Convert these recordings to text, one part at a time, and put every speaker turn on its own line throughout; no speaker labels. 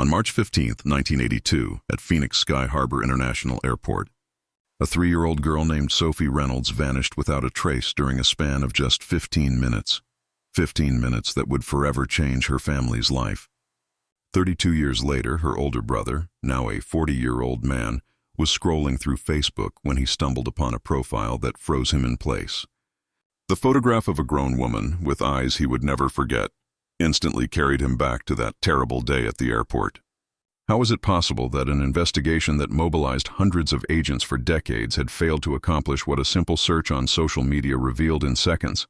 On March 15, 1982, at Phoenix Sky Harbor International Airport, a 3-year-old girl named Sophie Reynolds vanished without a trace during a span of just 15 minutes. 15 minutes that would forever change her family's life. 32 years later, her older brother, now a 40-year-old man, was scrolling through Facebook when he stumbled upon a profile that froze him in place. The photograph of a grown woman with eyes he would never forget instantly carried him back to that terrible day at the airport. How was it possible that an investigation that mobilized hundreds of agents for decades had failed to accomplish what a simple search on social media revealed in seconds?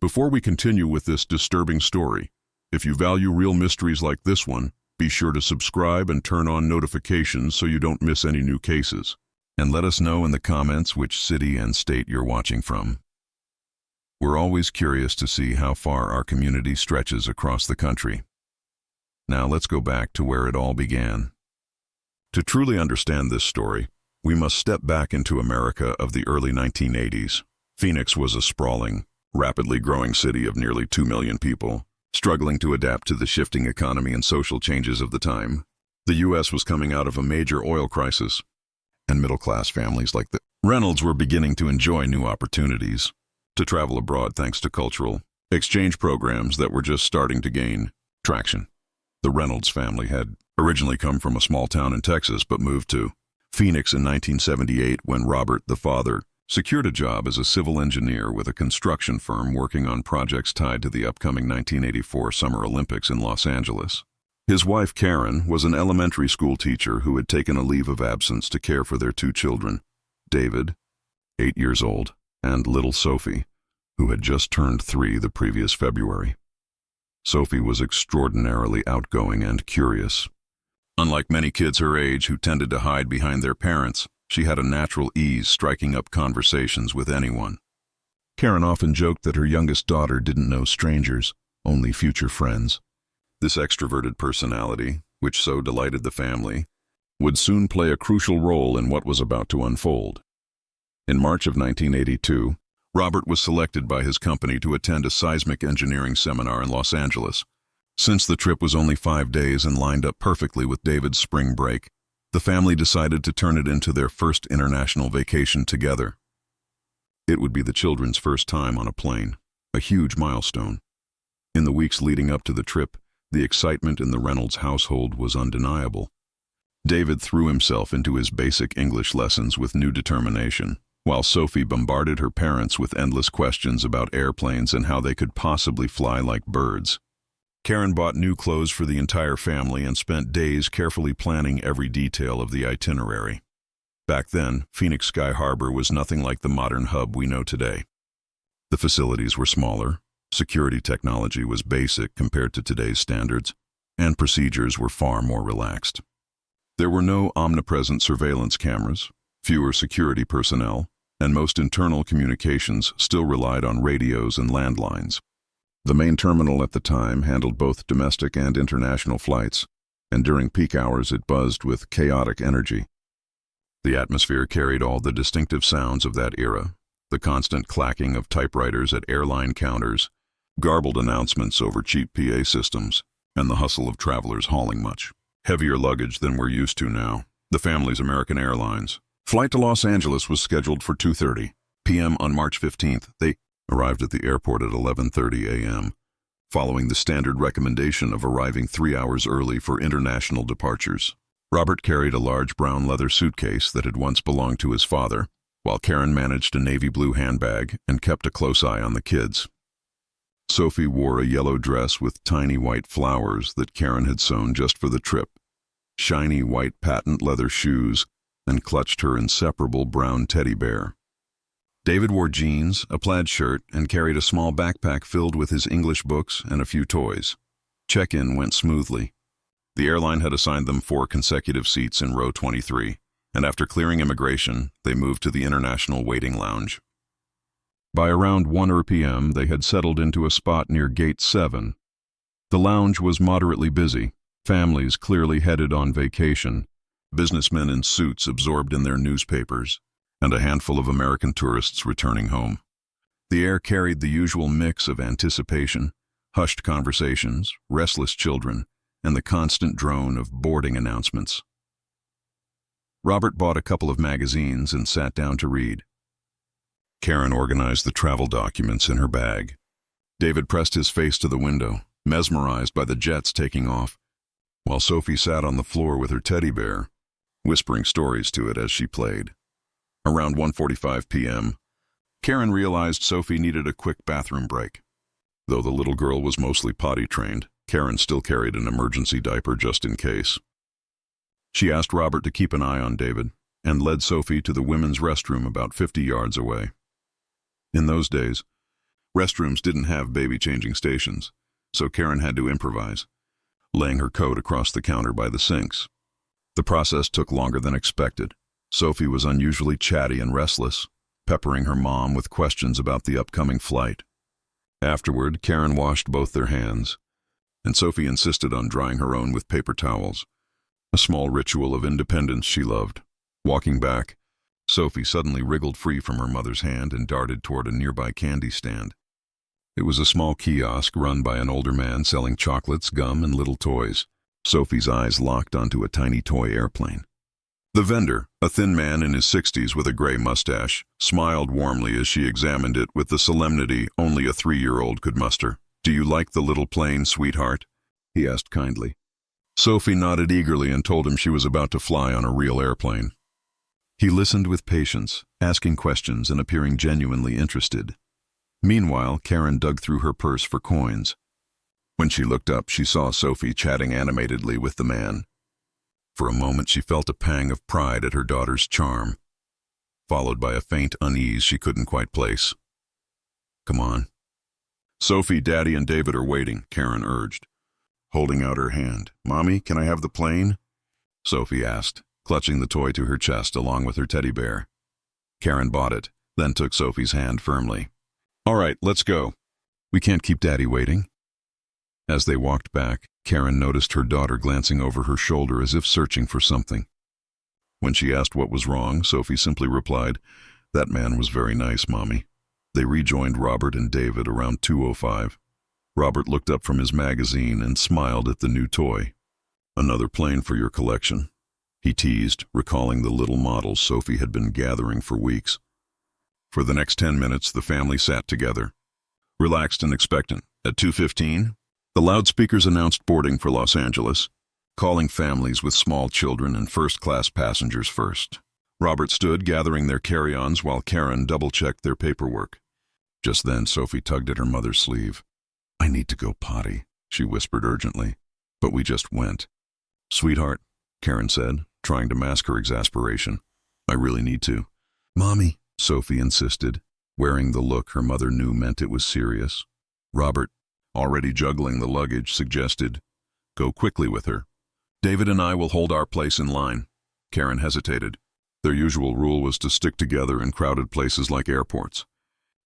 Before we continue with this disturbing story, if you value real mysteries like this one, be sure to subscribe and turn on notifications so you don't miss any new cases. And let us know in the comments which city and state you're watching from. We're always curious to see how far our community stretches across the country. Now let's go back to where it all began. To truly understand this story, we must step back into America of the early 1980s. Phoenix was a sprawling, rapidly growing city of nearly 2 million people, struggling to adapt to the shifting economy and social changes of the time. The U.S. was coming out of a major oil crisis, and middle-class families like the Reynolds were beginning to enjoy new opportunities to travel abroad thanks to cultural exchange programs that were just starting to gain traction. The Reynolds family had originally come from a small town in Texas but moved to Phoenix in 1978 when Robert, the father, secured a job as a civil engineer with a construction firm working on projects tied to the upcoming 1984 Summer Olympics in Los Angeles. His wife, Karen, was an elementary school teacher who had taken a leave of absence to care for their 2 children, David, 8 years old, and little Sophie, who had just turned 3 the previous February. Sophie was extraordinarily outgoing and curious. Unlike many kids her age who tended to hide behind their parents, she had a natural ease striking up conversations with anyone. Karen often joked that her youngest daughter didn't know strangers, only future friends. This extroverted personality, which so delighted the family, would soon play a crucial role in what was about to unfold. In March of 1982, Robert was selected by his company to attend a seismic engineering seminar in Los Angeles. Since the trip was only 5 days and lined up perfectly with David's spring break, the family decided to turn it into their first international vacation together. It would be the children's first time on a plane, a huge milestone. In the weeks leading up to the trip, the excitement in the Reynolds household was undeniable. David threw himself into his basic English lessons with new determination, while Sophie bombarded her parents with endless questions about airplanes and how they could possibly fly like birds. Karen bought new clothes for the entire family and spent days carefully planning every detail of the itinerary. Back then, Phoenix Sky Harbor was nothing like the modern hub we know today. The facilities were smaller, security technology was basic compared to today's standards, and procedures were far more relaxed. There were no omnipresent surveillance cameras, fewer security personnel, and most internal communications still relied on radios and landlines. The main terminal at the time handled both domestic and international flights, and during peak hours it buzzed with chaotic energy. The atmosphere carried all the distinctive sounds of that era, the constant clacking of typewriters at airline counters, garbled announcements over cheap PA systems, and the hustle of travelers hauling much heavier luggage than we're used to now. The family's American Airlines flight to Los Angeles was scheduled for 2:30 p.m. on March 15th. They arrived at the airport at 11:30 a.m., following the standard recommendation of arriving 3 hours early for international departures. Robert carried a large brown leather suitcase that had once belonged to his father, while Karen managed a navy blue handbag and kept a close eye on the kids. Sophie wore a yellow dress with tiny white flowers that Karen had sewn just for the trip, shiny white patent leather shoes, and clutched her inseparable brown teddy bear. David wore jeans, a plaid shirt, and carried a small backpack filled with his English books and a few toys. Check-in went smoothly. The airline had assigned them 4 consecutive seats in row 23, and after clearing immigration, they moved to the International Waiting Lounge. By around 1 p.m., they had settled into a spot near Gate 7. The lounge was moderately busy, families clearly headed on vacation, businessmen in suits absorbed in their newspapers, and a handful of American tourists returning home. The air carried the usual mix of anticipation, hushed conversations, restless children, and the constant drone of boarding announcements. Robert bought a couple of magazines and sat down to read. Karen organized the travel documents in her bag. David pressed his face to the window, mesmerized by the jets taking off, while Sophie sat on the floor with her teddy bear, whispering stories to it as she played. Around 1:45 p.m., Karen realized Sophie needed a quick bathroom break. Though the little girl was mostly potty trained, Karen still carried an emergency diaper just in case. She asked Robert to keep an eye on David and led Sophie to the women's restroom about 50 yards away. In those days, restrooms didn't have baby-changing stations, so Karen had to improvise, laying her coat across the counter by the sinks. The process took longer than expected. Sophie was unusually chatty and restless, peppering her mom with questions about the upcoming flight. Afterward, Karen washed both their hands, and Sophie insisted on drying her own with paper towels, a small ritual of independence she loved. Walking back, Sophie suddenly wriggled free from her mother's hand and darted toward a nearby candy stand. It was a small kiosk run by an older man selling chocolates, gum, and little toys. Sophie's eyes locked onto a tiny toy airplane. The vendor, a thin man in his 60s with a gray mustache, smiled warmly as she examined it with the solemnity only a 3-year-old could muster. "Do you like the little plane, sweetheart?" he asked kindly. Sophie nodded eagerly and told him she was about to fly on a real airplane. He listened with patience, asking questions and appearing genuinely interested. Meanwhile, Karen dug through her purse for coins. When she looked up, she saw Sophie chatting animatedly with the man. For a moment, she felt a pang of pride at her daughter's charm, followed by a faint unease she couldn't quite place. "Come on." "Sophie, Daddy, and David are waiting," Karen urged, holding out her hand. "Mommy, can I have the plane?" Sophie asked, clutching the toy to her chest along with her teddy bear. Karen bought it, then took Sophie's hand firmly. "All right, let's go. We can't keep Daddy waiting." As they walked back, Karen noticed her daughter glancing over her shoulder as if searching for something. When she asked what was wrong, Sophie simply replied, "That man was very nice, Mommy." They rejoined Robert and David around 2:05. Robert looked up from his magazine and smiled at the new toy. "Another plane for your collection," he teased, recalling the little models Sophie had been gathering for weeks. For the next 10 minutes, the family sat together, relaxed and expectant. At 2:15, the loudspeakers announced boarding for Los Angeles, calling families with small children and first-class passengers first. Robert stood gathering their carry-ons while Karen double-checked their paperwork. Just then, Sophie tugged at her mother's sleeve. "I need to go potty," she whispered urgently. "But we just went." "Sweetheart," Karen said, trying to mask her exasperation, "I really need to." "Mommy," Sophie insisted, wearing the look her mother knew meant it was serious. Robert, already juggling the luggage, suggested, "Go quickly with her. David and I will hold our place in line." Karen hesitated. Their usual rule was to stick together in crowded places like airports.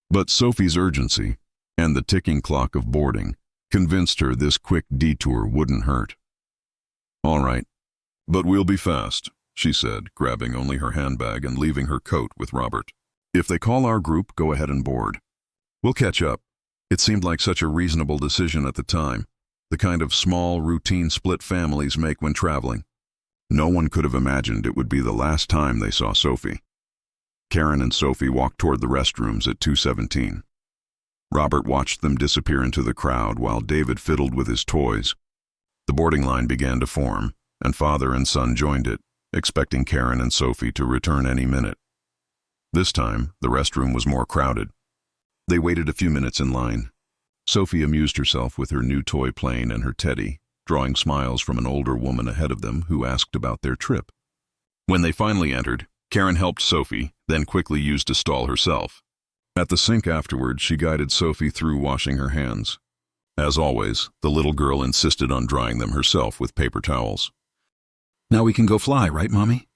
But Sophie's urgency, and the ticking clock of boarding, convinced her this quick detour wouldn't hurt. "All right, but we'll be fast," she said, grabbing only her handbag and leaving her coat with Robert. "If they call our group, go ahead and board. We'll catch up." It seemed like such a reasonable decision at the time, the kind of small, routine split families make when traveling. No one could have imagined it would be the last time they saw Sophie. Karen and Sophie walked toward the restrooms at 2:17. Robert watched them disappear into the crowd while David fiddled with his toys. The boarding line began to form, and father and son joined it, expecting Karen and Sophie to return any minute. This time, the restroom was more crowded. They waited a few minutes in line. Sophie amused herself with her new toy plane and her teddy, drawing smiles from an older woman ahead of them who asked about their trip. When they finally entered, Karen helped Sophie, then quickly used a stall herself. At the sink afterward, she guided Sophie through washing her hands. As always, the little girl insisted on drying them herself with paper towels. "Now we can go fly, right, Mommy?"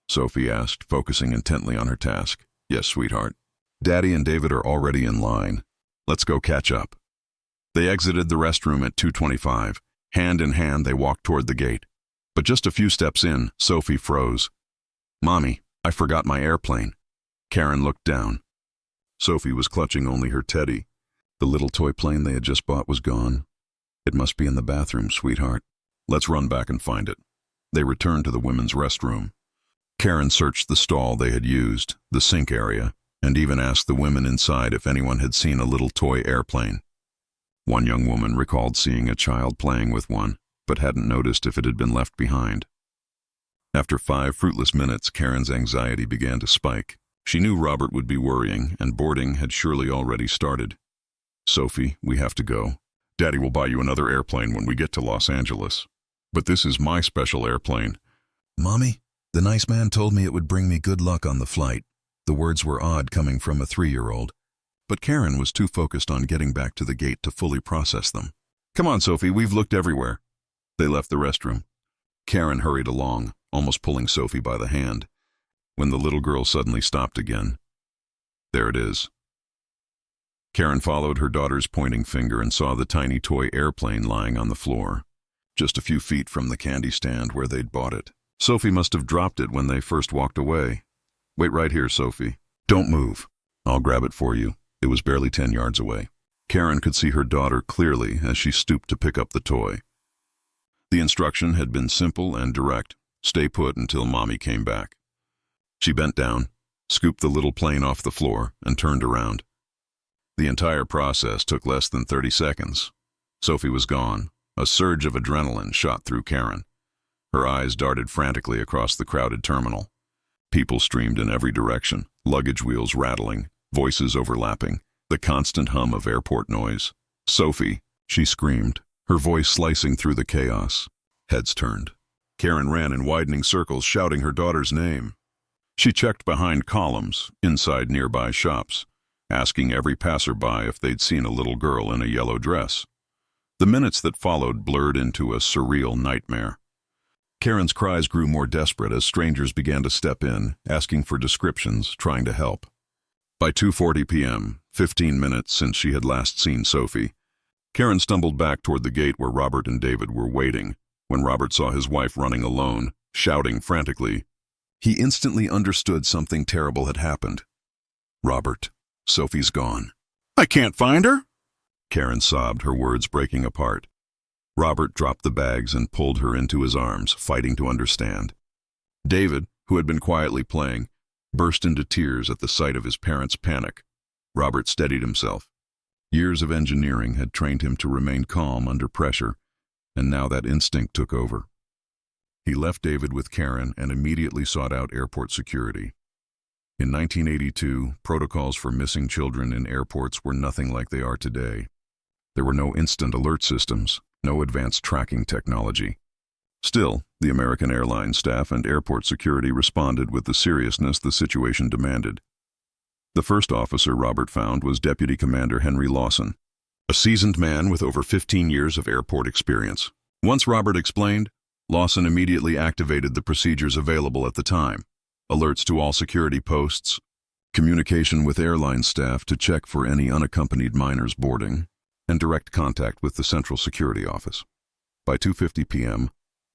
Sophie asked, focusing intently on her task. "Yes, sweetheart. Daddy and David are already in line. Let's go catch up." They exited the restroom at 2:25. Hand in hand, they walked toward the gate. But just a few steps in, Sophie froze. "Mommy, I forgot my airplane." Karen looked down. Sophie was clutching only her teddy. The little toy plane they had just bought was gone. "It must be in the bathroom, sweetheart." Let's run back and find it. They returned to the women's restroom. Karen searched the stall they had used, the sink area, and even asked the women inside if anyone had seen a little toy airplane. One young woman recalled seeing a child playing with one, but hadn't noticed if it had been left behind. After 5 fruitless minutes, Karen's anxiety began to spike. She knew Robert would be worrying, and boarding had surely already started. "Sophie, we have to go. Daddy will buy you another airplane when we get to Los Angeles. But this is my special airplane." "Mommy, the nice man told me it would bring me good luck on the flight." The words were odd coming from a 3-year-old, but Karen was too focused on getting back to the gate to fully process them. "Come on, Sophie, we've looked everywhere." They left the restroom. Karen hurried along, almost pulling Sophie by the hand, when the little girl suddenly stopped again. There it is. Karen followed her daughter's pointing finger and saw the tiny toy airplane lying on the floor, just a few feet from the candy stand where they'd bought it. Sophie must have dropped it when they first walked away. "Wait right here, Sophie. Don't move. I'll grab it for you." It was barely 10 yards away. Karen could see her daughter clearly as she stooped to pick up the toy. The instruction had been simple and direct: stay put until Mommy came back. She bent down, scooped the little plane off the floor, and turned around. The entire process took less than 30 seconds. Sophie was gone. A surge of adrenaline shot through Karen. Her eyes darted frantically across the crowded terminal. People streamed in every direction, luggage wheels rattling, voices overlapping, the constant hum of airport noise. "Sophie," she screamed, her voice slicing through the chaos. Heads turned. Karen ran in widening circles, shouting her daughter's name. She checked behind columns, inside nearby shops, asking every passerby if they'd seen a little girl in a yellow dress. The minutes that followed blurred into a surreal nightmare. Karen's cries grew more desperate as strangers began to step in, asking for descriptions, trying to help. By 2:40 p.m., 15 minutes since she had last seen Sophie, Karen stumbled back toward the gate where Robert and David were waiting. When Robert saw his wife running alone, shouting frantically, he instantly understood something terrible had happened. "Robert, Sophie's gone." "I can't find her!" Karen sobbed, her words breaking apart. Robert dropped the bags and pulled her into his arms, fighting to understand. David, who had been quietly playing, burst into tears at the sight of his parents' panic. Robert steadied himself. Years of engineering had trained him to remain calm under pressure, and now that instinct took over. He left David with Karen and immediately sought out airport security. In 1982, protocols for missing children in airports were nothing like they are today. There were no instant alert systems, no advanced tracking technology. Still, the American Airlines staff and airport security responded with the seriousness the situation demanded. The first officer Robert found was Deputy Commander Henry Lawson, a seasoned man with over 15 years of airport experience. Once Robert explained, Lawson immediately activated the procedures available at the time: alerts to all security posts, communication with airline staff to check for any unaccompanied minors boarding, and direct contact with the Central Security Office. By 2:50 p.m.,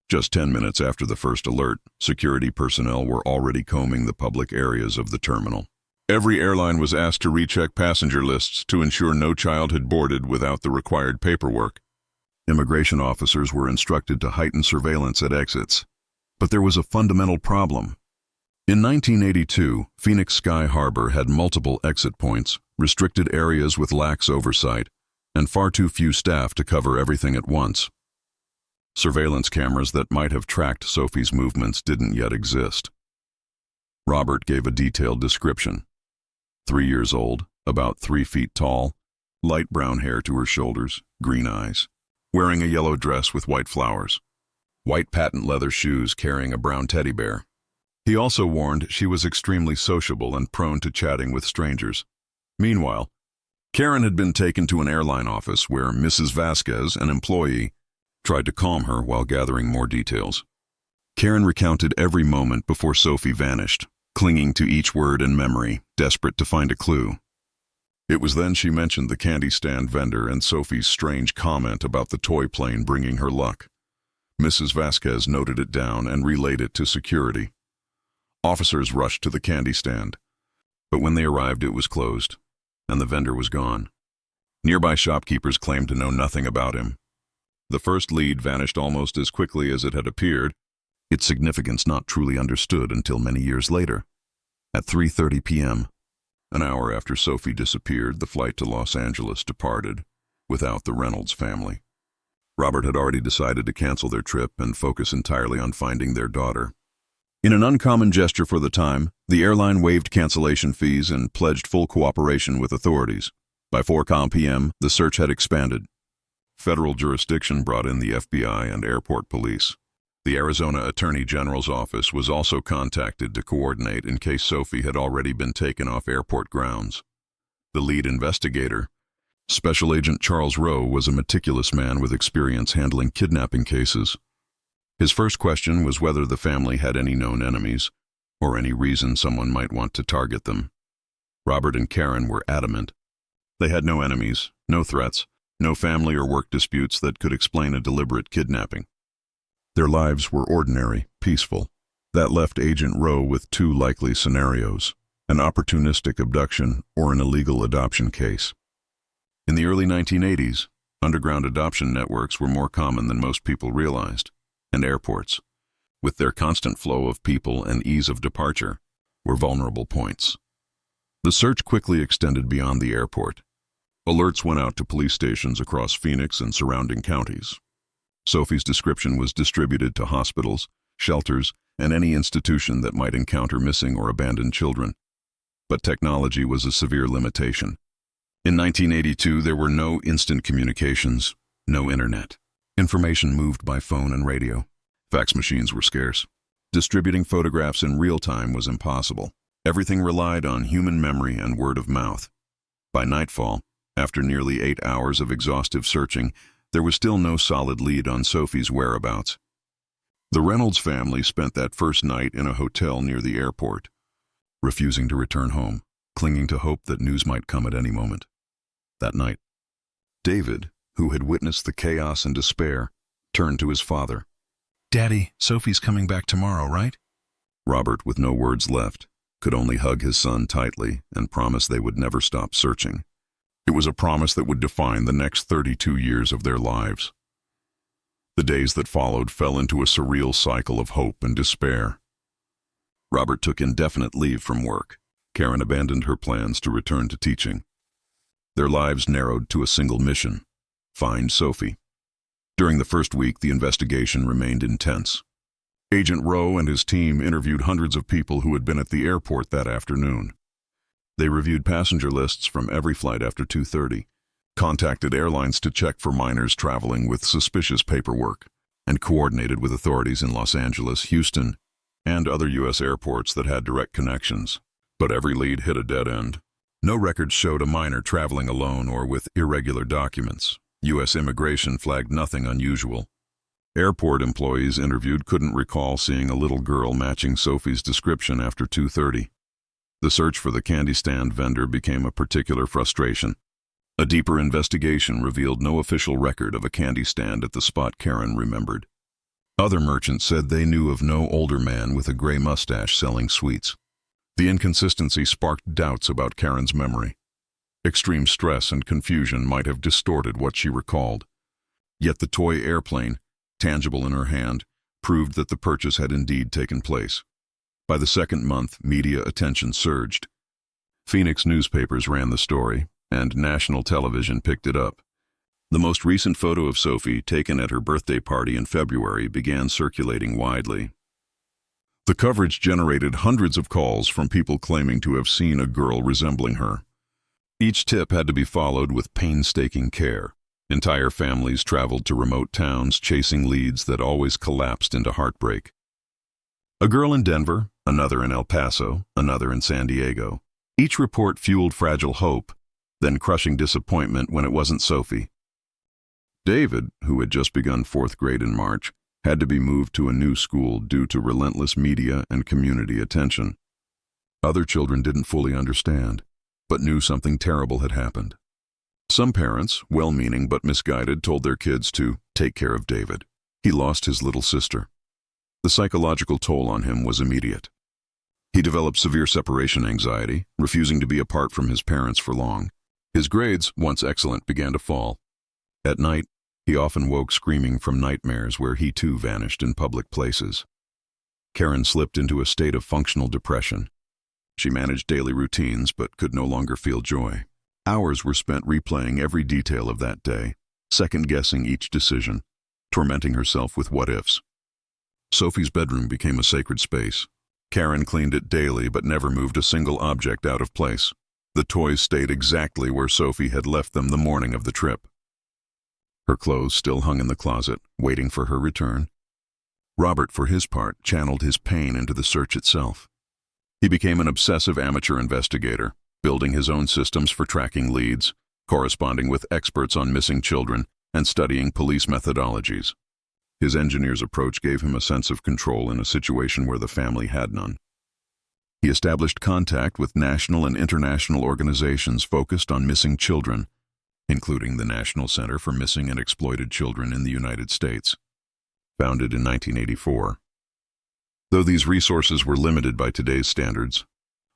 just 10 minutes after the first alert, security personnel were already combing the public areas of the terminal. Every airline was asked to recheck passenger lists to ensure no child had boarded without the required paperwork. Immigration officers were instructed to heighten surveillance at exits. But there was a fundamental problem. In 1982, Phoenix Sky Harbor had multiple exit points, restricted areas with lax oversight, and far too few staff to cover everything at once. Surveillance cameras that might have tracked Sophie's movements didn't yet exist. Robert gave a detailed description. 3 years old, about 3 feet tall, light brown hair to her shoulders, green eyes, wearing a yellow dress with white flowers, white patent leather shoes carrying a brown teddy bear. He also warned she was extremely sociable and prone to chatting with strangers. Meanwhile, Karen had been taken to an airline office where Mrs. Vasquez, an employee, tried to calm her while gathering more details. Karen recounted every moment before Sophie vanished, clinging to each word in memory, desperate to find a clue. It was then she mentioned the candy stand vendor and Sophie's strange comment about the toy plane bringing her luck. Mrs. Vasquez noted it down and relayed it to security. Officers rushed to the candy stand, but when they arrived it was closed, and the vendor was gone. Nearby shopkeepers claimed to know nothing about him. The first lead vanished almost as quickly as it had appeared, its significance not truly understood until many years later. At 3:30 p.m., an hour after Sophie disappeared, the flight to Los Angeles departed, without the Reynolds family. Robert had already decided to cancel their trip and focus entirely on finding their daughter. In an uncommon gesture for the time, the airline waived cancellation fees and pledged full cooperation with authorities. By 4 p.m., the search had expanded. Federal jurisdiction brought in the FBI and airport police. The Arizona Attorney General's office was also contacted to coordinate in case Sophie had already been taken off airport grounds. The lead investigator, Special Agent Charles Rowe, was a meticulous man with experience handling kidnapping cases. His first question was whether the family had any known enemies, or any reason someone might want to target them. Robert and Karen were adamant. They had no enemies, no threats, no family or work disputes that could explain a deliberate kidnapping. Their lives were ordinary, peaceful. That left Agent Rowe with two likely scenarios: an opportunistic abduction or an illegal adoption case. In the early 1980s, underground adoption networks were more common than most people realized, and airports, with their constant flow of people and ease of departure, were vulnerable points. The search quickly extended beyond the airport. Alerts went out to police stations across Phoenix and surrounding counties. Sophie's description was distributed to hospitals, shelters, and any institution that might encounter missing or abandoned children. But technology was a severe limitation. In 1982, there were no instant communications, no internet. Information moved by phone and radio. Fax machines were scarce. Distributing photographs in real time was impossible. Everything relied on human memory and word of mouth. By nightfall, after nearly 8 hours of exhaustive searching, there was still no solid lead on Sophie's whereabouts. The Reynolds family spent that first night in a hotel near the airport, refusing to return home, clinging to hope that news might come at any moment. That night, David, who had witnessed the chaos and despair, turned to his father. "Daddy, Sophie's coming back tomorrow, right?" Robert, with no words left, could only hug his son tightly and promise they would never stop searching. It was a promise that would define the next 32 years of their lives. The days that followed fell into a surreal cycle of hope and despair. Robert took indefinite leave from work. Karen abandoned her plans to return to teaching. Their lives narrowed to a single mission: find Sophie. During the first week, the investigation remained intense. Agent Rowe and his team interviewed hundreds of people who had been at the airport that afternoon. They reviewed passenger lists from every flight after 2:30, contacted airlines to check for minors traveling with suspicious paperwork, and coordinated with authorities in Los Angeles, Houston, and other U.S. airports that had direct connections. But every lead hit a dead end. No records showed a minor traveling alone or with irregular documents. U.S. immigration flagged nothing unusual. Airport employees interviewed couldn't recall seeing a little girl matching Sophie's description after 2:30. The search for the candy stand vendor became a particular frustration. A deeper investigation revealed no official record of a candy stand at the spot Karen remembered. Other merchants said they knew of no older man with a gray mustache selling sweets. The inconsistency sparked doubts about Karen's memory. Extreme stress and confusion might have distorted what she recalled. Yet the toy airplane, tangible in her hand, proved that the purchase had indeed taken place. By the second month, media attention surged. Phoenix newspapers ran the story, and national television picked it up. The most recent photo of Sophie, taken at her birthday party in February, began circulating widely. The coverage generated hundreds of calls from people claiming to have seen a girl resembling her. Each tip had to be followed with painstaking care. Entire families traveled to remote towns chasing leads that always collapsed into heartbreak. A girl in Denver, another in El Paso, another in San Diego. Each report fueled fragile hope, then crushing disappointment when it wasn't Sophie. David, who had just begun 4th grade in March, had to be moved to a new school due to relentless media and community attention. Other children didn't fully understand, but knew something terrible had happened. Some parents, well-meaning but misguided, told their kids to take care of David. He lost his little sister. The psychological toll on him was immediate. He developed severe separation anxiety, refusing to be apart from his parents for long. His grades, once excellent, began to fall. At night, He often woke screaming from nightmares where he too vanished in public places. Karen slipped into a state of functional depression. She managed daily routines but could no longer feel joy. Hours were spent replaying every detail of that day, second-guessing each decision, tormenting herself with what-ifs. Sophie's bedroom became a sacred space. Karen cleaned it daily but never moved a single object out of place. The toys stayed exactly where Sophie had left them the morning of the trip. Her clothes still hung in the closet, waiting for her return. Robert, for his part, channeled his pain into the search itself. He became an obsessive amateur investigator, building his own systems for tracking leads, corresponding with experts on missing children, and studying police methodologies. His engineer's approach gave him a sense of control in a situation where the family had none. He established contact with national and international organizations focused on missing children, including the National Center for Missing and Exploited Children in the United States, founded in 1984. Though these resources were limited by today's standards,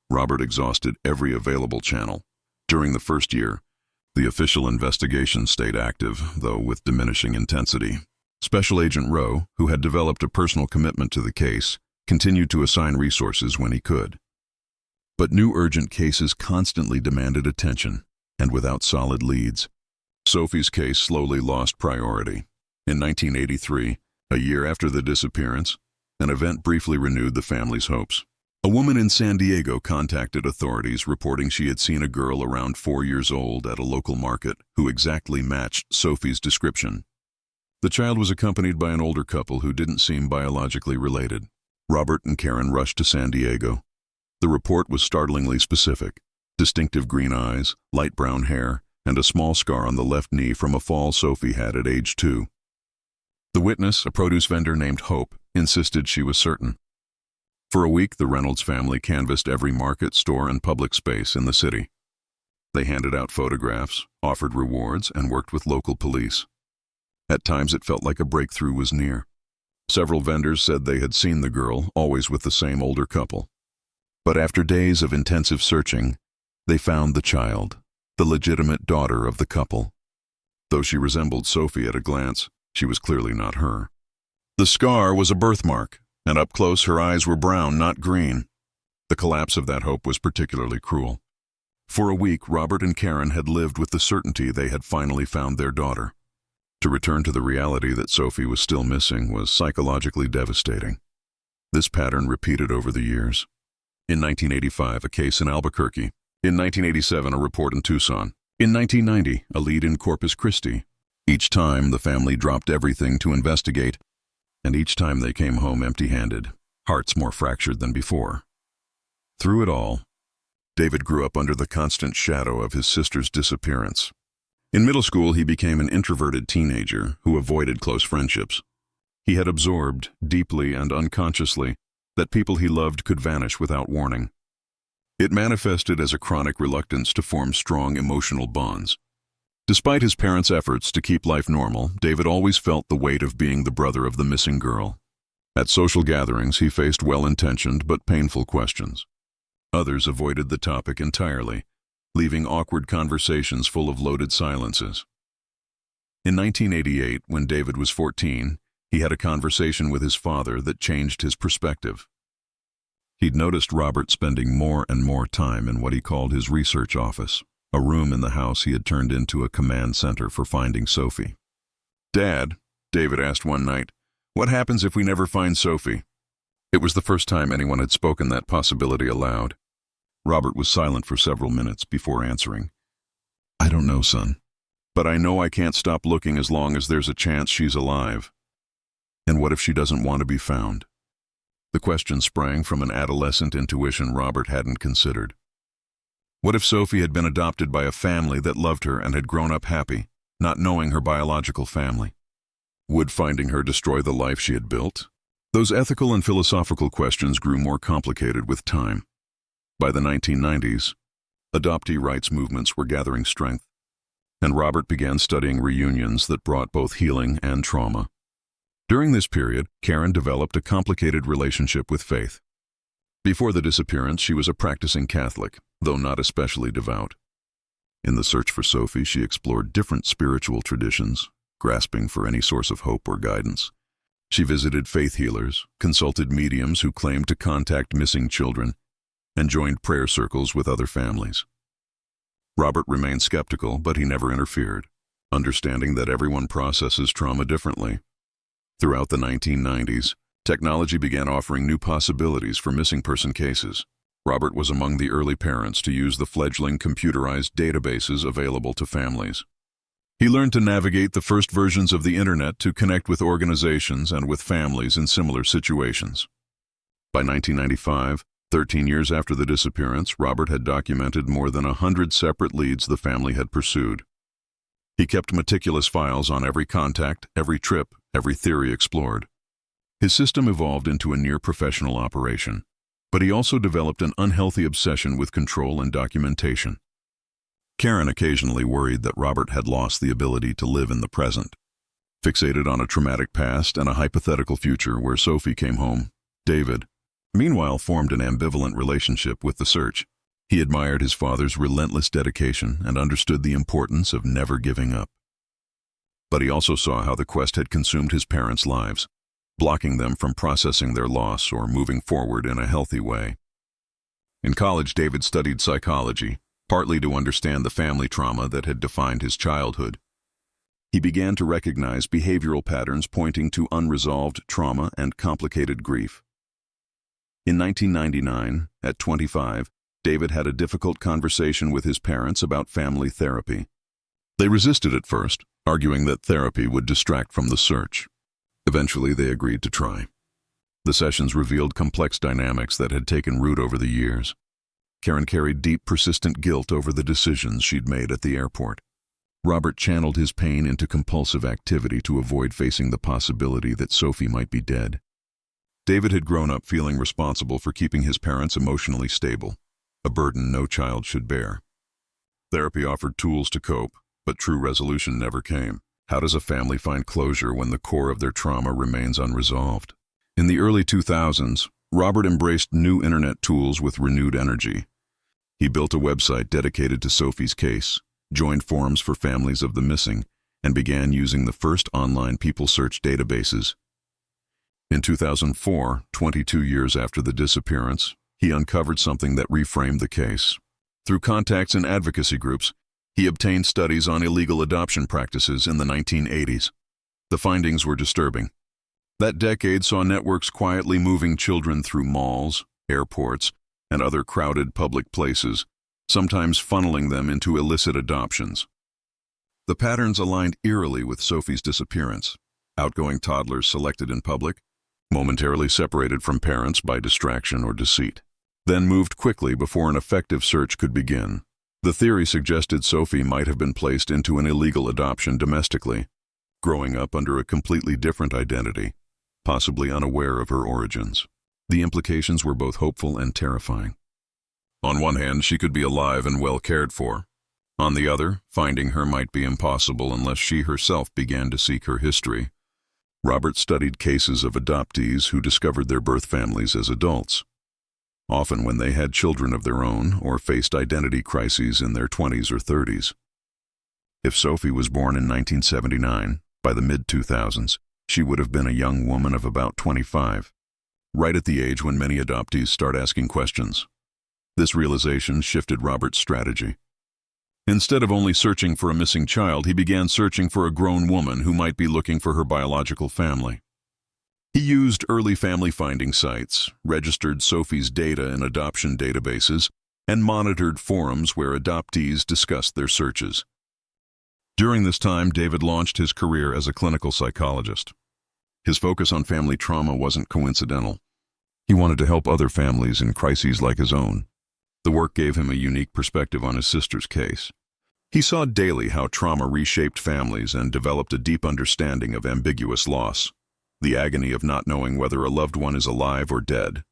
Robert exhausted every available channel. During the first year, the official investigation stayed active, though with diminishing intensity. Special Agent Rowe, who had developed a personal commitment to the case, continued to assign resources when he could. But new urgent cases constantly demanded attention, and without solid leads, Sophie's case slowly lost priority. In 1983, a year after the disappearance, an event briefly renewed the family's hopes. A woman in San Diego contacted authorities reporting she had seen a girl around 4 years old at a local market who exactly matched Sophie's description. The child was accompanied by an older couple who didn't seem biologically related. Robert and Karen rushed to San Diego. The report was startlingly specific: distinctive green eyes, light brown hair, and a small scar on the left knee from a fall Sophie had at age 2. The witness, a produce vendor named Hope, insisted she was certain. For a week, the Reynolds family canvassed every market, store, and public space in the city. They handed out photographs, offered rewards, and worked with local police. At times it felt like a breakthrough was near. Several vendors said they had seen the girl, always with the same older couple. But after days of intensive searching, they found the child, the legitimate daughter of the couple. Though she resembled Sophie at a glance, she was clearly not her. The scar was a birthmark, and up close her eyes were brown, not green. The collapse of that hope was particularly cruel. For a week, Robert and Karen had lived with the certainty they had finally found their daughter. To return to the reality that Sophie was still missing was psychologically devastating. This pattern repeated over the years. In 1985, a case in Albuquerque. In 1987, a report in Tucson. In 1990, a lead in Corpus Christi. Each time, the family dropped everything to investigate, and each time they came home empty-handed, hearts more fractured than before. Through it all, David grew up under the constant shadow of his sister's disappearance. In middle school, he became an introverted teenager who avoided close friendships. He had absorbed, deeply and unconsciously, that people he loved could vanish without warning. It manifested as a chronic reluctance to form strong emotional bonds. Despite his parents' efforts to keep life normal, David always felt the weight of being the brother of the missing girl. At social gatherings, he faced well-intentioned but painful questions. Others avoided the topic entirely, leaving awkward conversations full of loaded silences. In 1988, when David was 14, he had a conversation with his father that changed his perspective. He'd noticed Robert spending more and more time in what he called his research office, a room in the house he had turned into a command center for finding Sophie. "Dad," David asked one night, "what happens if we never find Sophie?" It was the first time anyone had spoken that possibility aloud. Robert was silent for several minutes before answering. "I don't know, son. But I know I can't stop looking as long as there's a chance she's alive. And what if she doesn't want to be found?" The question sprang from an adolescent intuition Robert hadn't considered. What if Sophie had been adopted by a family that loved her and had grown up happy, not knowing her biological family? Would finding her destroy the life she had built? Those ethical and philosophical questions grew more complicated with time. By the 1990s, adoptee rights movements were gathering strength, and Robert began studying reunions that brought both healing and trauma. During this period, Karen developed a complicated relationship with faith. Before the disappearance, she was a practicing Catholic, though not especially devout. In the search for Sophie, she explored different spiritual traditions, grasping for any source of hope or guidance. She visited faith healers, consulted mediums who claimed to contact missing children, and joined prayer circles with other families. Robert remained skeptical, but he never interfered, understanding that everyone processes trauma differently. Throughout the 1990s, technology began offering new possibilities for missing person cases. Robert was among the early parents to use the fledgling computerized databases available to families. He learned to navigate the first versions of the internet to connect with organizations and with families in similar situations. By 1995, 13 years after the disappearance, Robert had documented more than 100 separate leads the family had pursued. He kept meticulous files on every contact, every trip, every theory explored. His system evolved into a near-professional operation, but he also developed an unhealthy obsession with control and documentation. Karen occasionally worried that Robert had lost the ability to live in the present. Fixated on a traumatic past and a hypothetical future where Sophie came home, David, meanwhile, formed an ambivalent relationship with the search. He admired his father's relentless dedication and understood the importance of never giving up. But he also saw how the quest had consumed his parents' lives, blocking them from processing their loss or moving forward in a healthy way. In college, David studied psychology, partly to understand the family trauma that had defined his childhood. He began to recognize behavioral patterns pointing to unresolved trauma and complicated grief. In 1999, at 25, David had a difficult conversation with his parents about family therapy. They resisted at first, arguing that therapy would distract from the search. Eventually, they agreed to try. The sessions revealed complex dynamics that had taken root over the years. Karen carried deep, persistent guilt over the decisions she'd made at the airport. Robert channeled his pain into compulsive activity to avoid facing the possibility that Sophie might be dead. David had grown up feeling responsible for keeping his parents emotionally stable, a burden no child should bear. Therapy offered tools to cope, but true resolution never came. How does a family find closure when the core of their trauma remains unresolved? In the early 2000s, Robert embraced new internet tools with renewed energy. He built a website dedicated to Sophie's case, joined forums for families of the missing, and began using the first online people search databases. In 2004, 22 years after the disappearance, he uncovered something that reframed the case. Through contacts in advocacy groups, he obtained studies on illegal adoption practices in the 1980s. The findings were disturbing. That decade saw networks quietly moving children through malls, airports, and other crowded public places, sometimes funneling them into illicit adoptions. The patterns aligned eerily with Sophie's disappearance. Outgoing toddlers selected in public, momentarily separated from parents by distraction or deceit, then moved quickly before an effective search could begin. The theory suggested Sophie might have been placed into an illegal adoption domestically, growing up under a completely different identity, possibly unaware of her origins. The implications were both hopeful and terrifying. On one hand, she could be alive and well cared for. On the other, finding her might be impossible unless she herself began to seek her history. Robert studied cases of adoptees who discovered their birth families as adults, often when they had children of their own or faced identity crises in their 20s or 30s. If Sophie was born in 1979, by the mid-2000s, she would have been a young woman of about 25, right at the age when many adoptees start asking questions. This realization shifted Robert's strategy. Instead of only searching for a missing child, he began searching for a grown woman who might be looking for her biological family. He used early family finding sites, registered Sophie's data in adoption databases, and monitored forums where adoptees discussed their searches. During this time, David launched his career as a clinical psychologist. His focus on family trauma wasn't coincidental. He wanted to help other families in crises like his own. The work gave him a unique perspective on his sister's case. He saw daily how trauma reshaped families and developed a deep understanding of ambiguous loss, the agony of not knowing whether a loved one is alive or dead.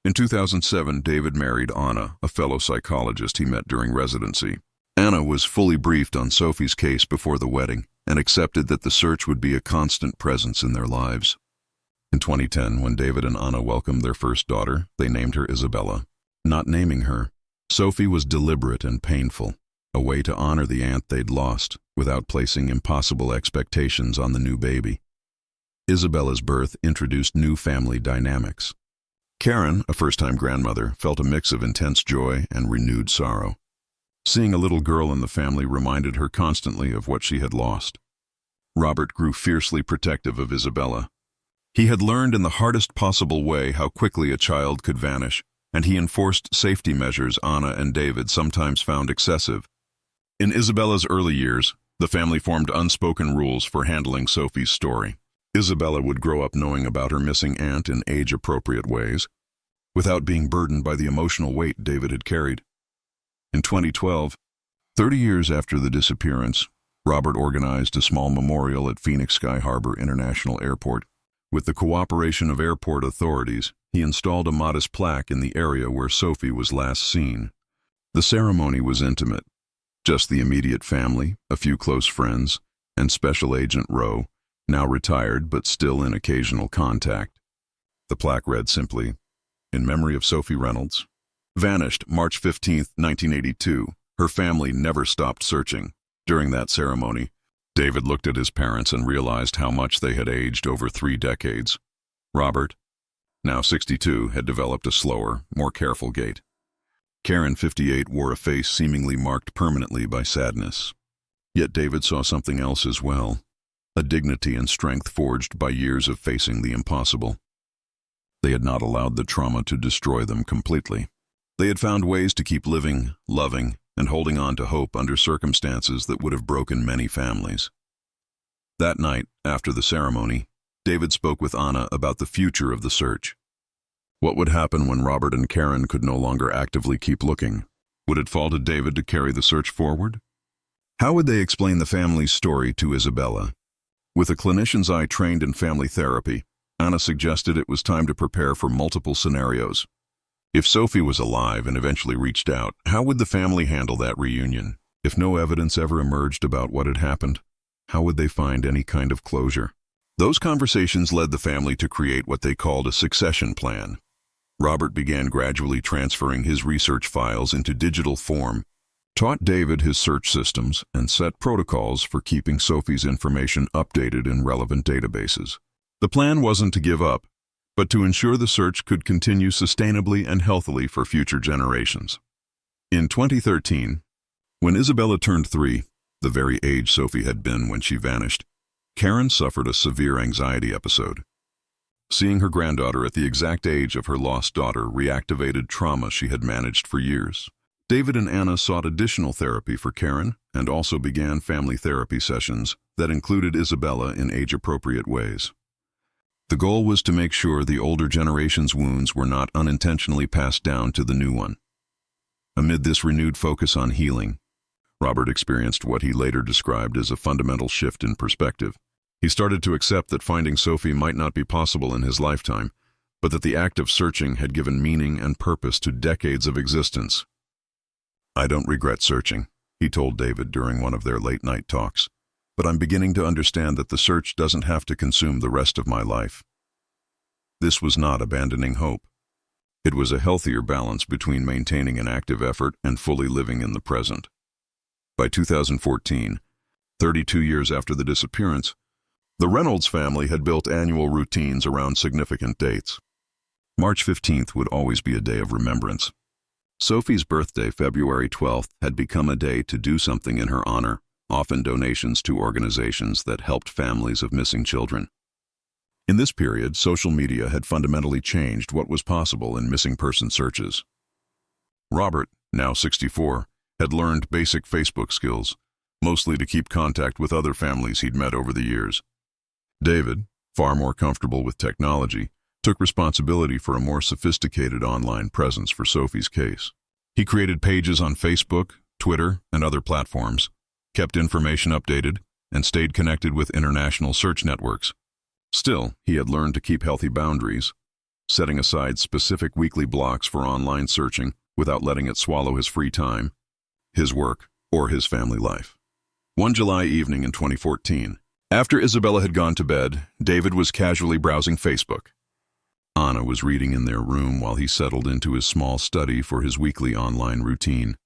In 2007, David married Anna, a fellow psychologist he met during residency. Anna was fully briefed on Sophie's case before the wedding and accepted that the search would be a constant presence in their lives. In 2010, when David and Anna welcomed their first daughter, they named her Isabella. Not naming her, Sophie was deliberate and painful, a way to honor the aunt they'd lost. without placing impossible expectations on the new baby. Isabella's birth introduced new family dynamics. Karen, a first-time grandmother, felt a mix of intense joy and renewed sorrow. Seeing a little girl in the family reminded her constantly of what she had lost. Robert grew fiercely protective of Isabella. He had learned in the hardest possible way how quickly a child could vanish, and he enforced safety measures Anna and David sometimes found excessive. In Isabella's early years, the family formed unspoken rules for handling Sophie's story. Isabella would grow up knowing about her missing aunt in age-appropriate ways, without being burdened by the emotional weight David had carried. In 2012, 30 years after the disappearance, Robert organized a small memorial at Phoenix Sky Harbor International Airport. With the cooperation of airport authorities, he installed a modest plaque in the area where Sophie was last seen. The ceremony was intimate. Just the immediate family, a few close friends, and Special Agent Rowe, now retired but still in occasional contact. The plaque read simply, "In memory of Sophie Reynolds. Vanished March 15, 1982. Her family never stopped searching." During that ceremony, David looked at his parents and realized how much they had aged over 3 decades. Robert, now 62, had developed a slower, more careful gait. Karen, 58, wore a face seemingly marked permanently by sadness. Yet David saw something else as well, a dignity and strength forged by years of facing the impossible. They had not allowed the trauma to destroy them completely. They had found ways to keep living, loving, and holding on to hope under circumstances that would have broken many families. That night, after the ceremony, David spoke with Anna about the future of the search. What would happen when Robert and Karen could no longer actively keep looking? Would it fall to David to carry the search forward? How would they explain the family's story to Isabella? With a clinician's eye trained in family therapy, Anna suggested it was time to prepare for multiple scenarios. If Sophie was alive and eventually reached out, how would the family handle that reunion? If no evidence ever emerged about what had happened, how would they find any kind of closure? Those conversations led the family to create what they called a succession plan. Robert began gradually transferring his research files into digital form, taught David his search systems, and set protocols for keeping Sophie's information updated in relevant databases. The plan wasn't to give up, but to ensure the search could continue sustainably and healthily for future generations. In 2013, when Isabella turned 3, the very age Sophie had been when she vanished, Karen suffered a severe anxiety episode. Seeing her granddaughter at the exact age of her lost daughter reactivated trauma she had managed for years. David and Anna sought additional therapy for Karen and also began family therapy sessions that included Isabella in age-appropriate ways. The goal was to make sure the older generation's wounds were not unintentionally passed down to the new one. Amid this renewed focus on healing, Robert experienced what he later described as a fundamental shift in perspective. He started to accept that finding Sophie might not be possible in his lifetime, but that the act of searching had given meaning and purpose to decades of existence. "I don't regret searching," he told David during one of their late-night talks. "But I'm beginning to understand that the search doesn't have to consume the rest of my life." This was not abandoning hope. It was a healthier balance between maintaining an active effort and fully living in the present. By 2014, 32 years after the disappearance, the Reynolds family had built annual routines around significant dates. March 15th would always be a day of remembrance. Sophie's birthday, February 12th, had become a day to do something in her honor, often donations to organizations that helped families of missing children. In this period, social media had fundamentally changed what was possible in missing person searches. Robert, now 64, had learned basic Facebook skills, mostly to keep contact with other families he'd met over the years. David, far more comfortable with technology, took responsibility for a more sophisticated online presence for Sophie's case. He created pages on Facebook, Twitter, and other platforms, kept information updated, and stayed connected with international search networks. Still, he had learned to keep healthy boundaries, setting aside specific weekly blocks for online searching without letting it swallow his free time, his work, or his family life. One July evening in 2014, after Isabella had gone to bed, David was casually browsing Facebook. Anna was reading in their room while he settled into his small study for his weekly online routine,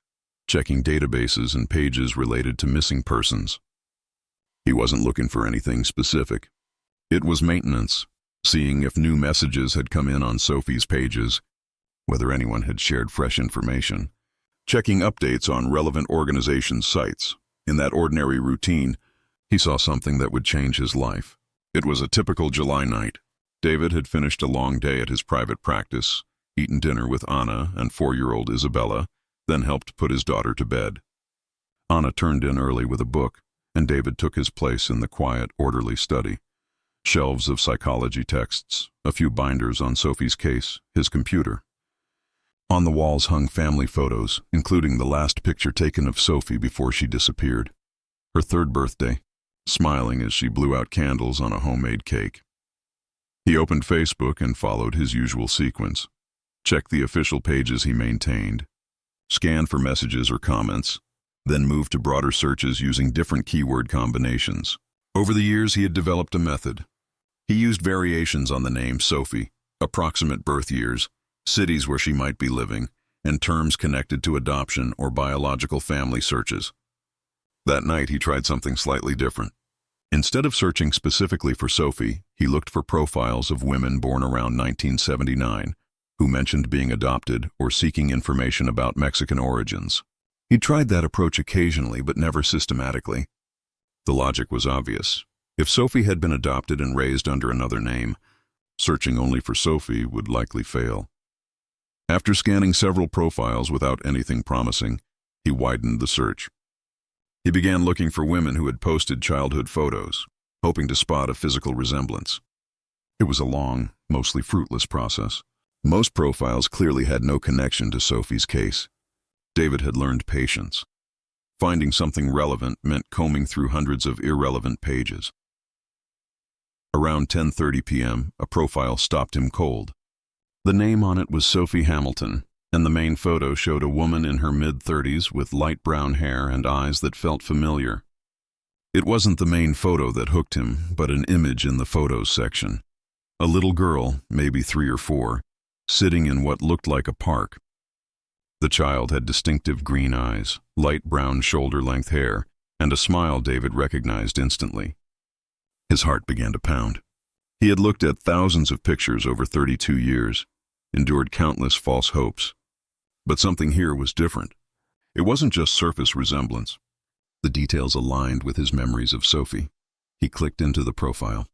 checking databases and pages related to missing persons. He wasn't looking for anything specific. It was maintenance, seeing if new messages had come in on Sophie's pages, whether anyone had shared fresh information, checking updates on relevant organizations' sites. In that ordinary routine, he saw something that would change his life. It was a typical July night. David had finished a long day at his private practice, eaten dinner with Anna and 4-year-old Isabella, then helped put his daughter to bed. Anna turned in early with a book, and David took his place in the quiet, orderly study. Shelves of psychology texts, a few binders on Sophie's case, his computer. On the walls hung family photos, including the last picture taken of Sophie before she disappeared. Her 3rd birthday, smiling as she blew out candles on a homemade cake. He opened Facebook and followed his usual sequence. Checked the official pages he maintained. Scanned for messages or comments, then moved to broader searches using different keyword combinations. Over the years, he had developed a method. He used variations on the name Sophie, approximate birth years, cities where she might be living, and terms connected to adoption or biological family searches. That night, he tried something slightly different. Instead of searching specifically for Sophie, he looked for profiles of women born around 1979 who mentioned being adopted or seeking information about Mexican origins. He tried that approach occasionally, but never systematically. The logic was obvious. If Sophie had been adopted and raised under another name, searching only for Sophie would likely fail. After scanning several profiles without anything promising, he widened the search. He began looking for women who had posted childhood photos, hoping to spot a physical resemblance. It was a long, mostly fruitless process. Most profiles clearly had no connection to Sophie's case. David had learned patience. Finding something relevant meant combing through hundreds of irrelevant pages. Around 10:30 p.m., a profile stopped him cold. The name on it was Sophie Hamilton, and the main photo showed a woman in her mid-30s with light brown hair and eyes that felt familiar. It wasn't the main photo that hooked him, but an image in the photos section. A little girl, maybe 3 or 4, sitting in what looked like a park. The child had distinctive green eyes, light brown shoulder-length hair, and a smile David recognized instantly. His heart began to pound. He had looked at thousands of pictures over 32 years, endured countless false hopes. But something here was different. It wasn't just surface resemblance. The details aligned with his memories of Sophie. He clicked into the profile.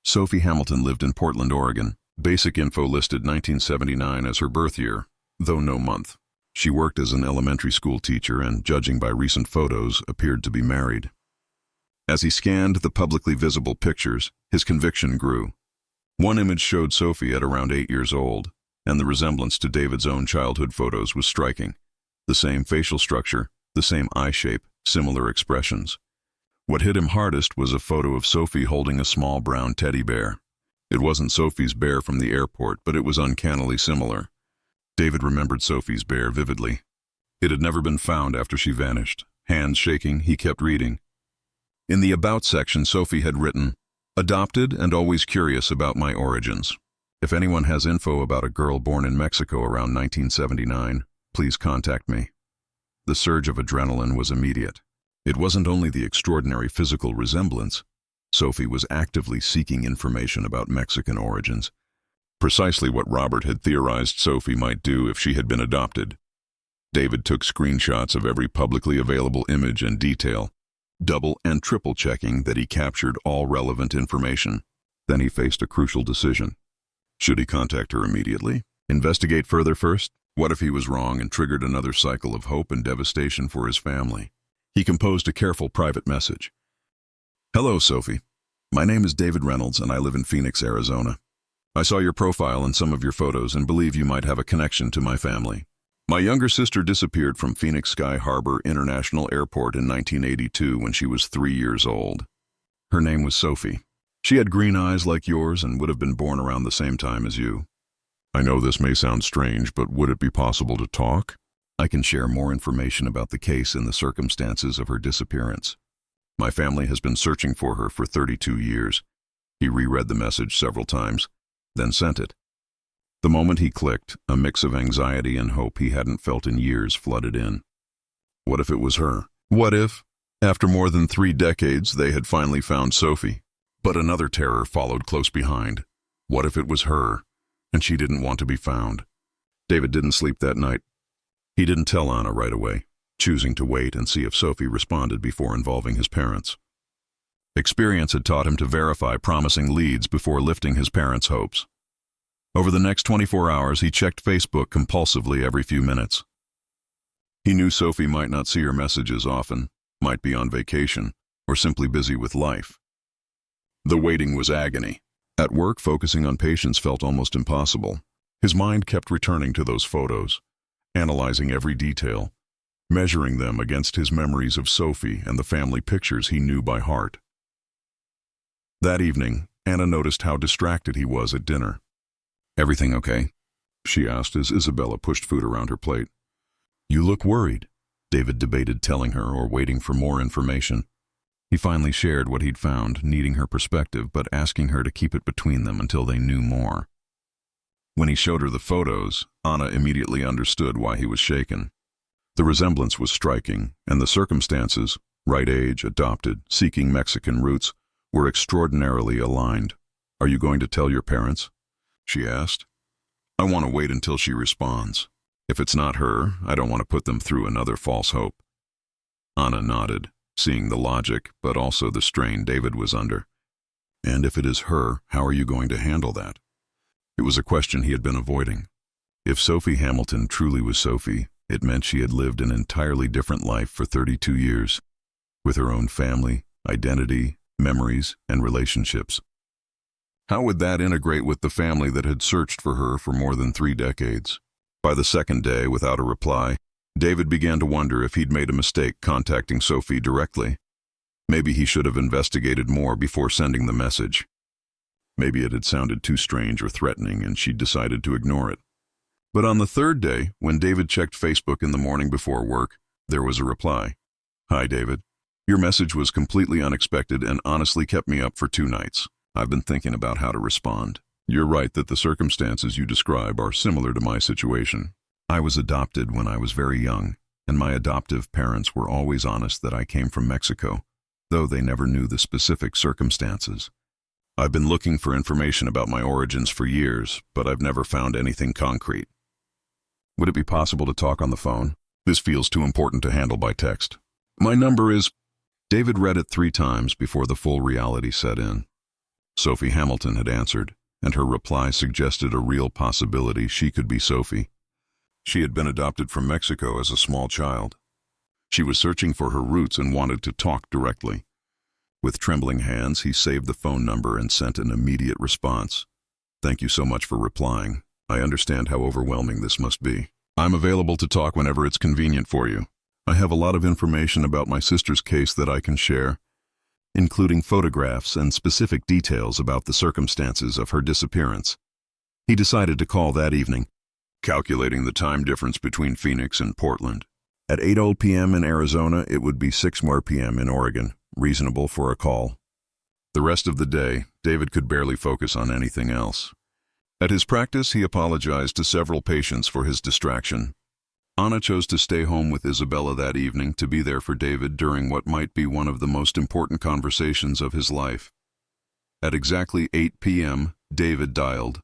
Sophie Hamilton lived in Portland, Oregon. Basic info listed 1979 as her birth year, though no month. She worked as an elementary school teacher and, judging by recent photos, appeared to be married. As he scanned the publicly visible pictures, his conviction grew. One image showed Sophie at around 8 years old, and the resemblance to David's own childhood photos was striking. The same facial structure, the same eye shape, similar expressions. What hit him hardest was a photo of Sophie holding a small brown teddy bear. It wasn't Sophie's bear from the airport, but it was uncannily similar. David remembered Sophie's bear vividly. It had never been found after she vanished. Hands shaking, he kept reading. In the About section, Sophie had written, "Adopted and always curious about my origins. If anyone has info about a girl born in Mexico around 1979, please contact me." The surge of adrenaline was immediate. It wasn't only the extraordinary physical resemblance. Sophie was actively seeking information about Mexican origins. Precisely what Robert had theorized Sophie might do if she had been adopted. David took screenshots of every publicly available image and detail, double and triple checking that he captured all relevant information. Then he faced a crucial decision. Should he contact her immediately? Investigate further first? What if he was wrong and triggered another cycle of hope and devastation for his family? He composed a careful private message. "Hello, Sophie. My name is David Reynolds and I live in Phoenix, Arizona. I saw your profile and some of your photos and believe you might have a connection to my family. My younger sister disappeared from Phoenix Sky Harbor International Airport in 1982 when she was 3 years old. Her name was Sophie. She had green eyes like yours and would have been born around the same time as you. I know this may sound strange, but would it be possible to talk? I can share more information about the case and the circumstances of her disappearance. My family has been searching for her for 32 years. He reread the message several times, then sent it. The moment he clicked, a mix of anxiety and hope he hadn't felt in years flooded in. What if it was her? What if, After more than 3 decades, they had finally found Sophie. But another terror followed close behind. What if it was her, and she didn't want to be found? David didn't sleep that night. He didn't tell Anna right away, choosing to wait and see if Sophie responded before involving his parents. Experience had taught him to verify promising leads before lifting his parents' hopes. Over the next 24 hours, he checked Facebook compulsively every few minutes. He knew Sophie might not see her messages often, might be on vacation, or simply busy with life. The waiting was agony. At work, focusing on patients felt almost impossible. His mind kept returning to those photos, analyzing every detail, measuring them against his memories of Sophie and the family pictures he knew by heart. That evening, Anna noticed how distracted he was at dinner. "Everything okay?" she asked as Isabella pushed food around her plate. "You look worried," David debated telling her or waiting for more information. He finally shared what he'd found, needing her perspective but asking her to keep it between them until they knew more. When he showed her the photos, Anna immediately understood why he was shaken. The resemblance was striking, and the circumstances, right age, adopted, seeking Mexican roots, were extraordinarily aligned. "Are you going to tell your parents?" she asked. "I want to wait until she responds. If it's not her, I don't want to put them through another false hope." Anna nodded, seeing the logic, but also the strain David was under. "And if it is her, how are you going to handle that?" It was a question he had been avoiding. If Sophie Hamilton truly was Sophie, it meant she had lived an entirely different life for 32 years, with her own family, identity, memories, and relationships. How would that integrate with the family that had searched for her for more than 3 decades? By the second day, without a reply, David began to wonder if he'd made a mistake contacting Sophie directly. Maybe he should have investigated more before sending the message. Maybe it had sounded too strange or threatening and she'd decided to ignore it. But on the 3rd day, when David checked Facebook in the morning before work, there was a reply. "Hi, David. Your message was completely unexpected and honestly kept me up for 2 nights. I've been thinking about how to respond. You're right that the circumstances you describe are similar to my situation. I was adopted when I was very young, and my adoptive parents were always honest that I came from Mexico, though they never knew the specific circumstances. I've been looking for information about my origins for years, but I've never found anything concrete. Would it be possible to talk on the phone? This feels too important to handle by text. My number is..." David read it 3 times before the full reality set in. Sophie Hamilton had answered, and her reply suggested a real possibility she could be Sophie. She had been adopted from Mexico as a small child. She was searching for her roots and wanted to talk directly. With trembling hands, he saved the phone number and sent an immediate response. "Thank you so much for replying. I understand how overwhelming this must be. I'm available to talk whenever it's convenient for you. I have a lot of information about my sister's case that I can share, including photographs and specific details about the circumstances of her disappearance." He decided to call that evening, calculating the time difference between Phoenix and Portland. At 8:00 p.m. in Arizona, it would be 6:00 p.m. in Oregon, reasonable for a call. The rest of the day, David could barely focus on anything else. At his practice, he apologized to several patients for his distraction. Anna chose to stay home with Isabella that evening to be there for David during what might be one of the most important conversations of his life. At exactly 8 p.m., David dialed.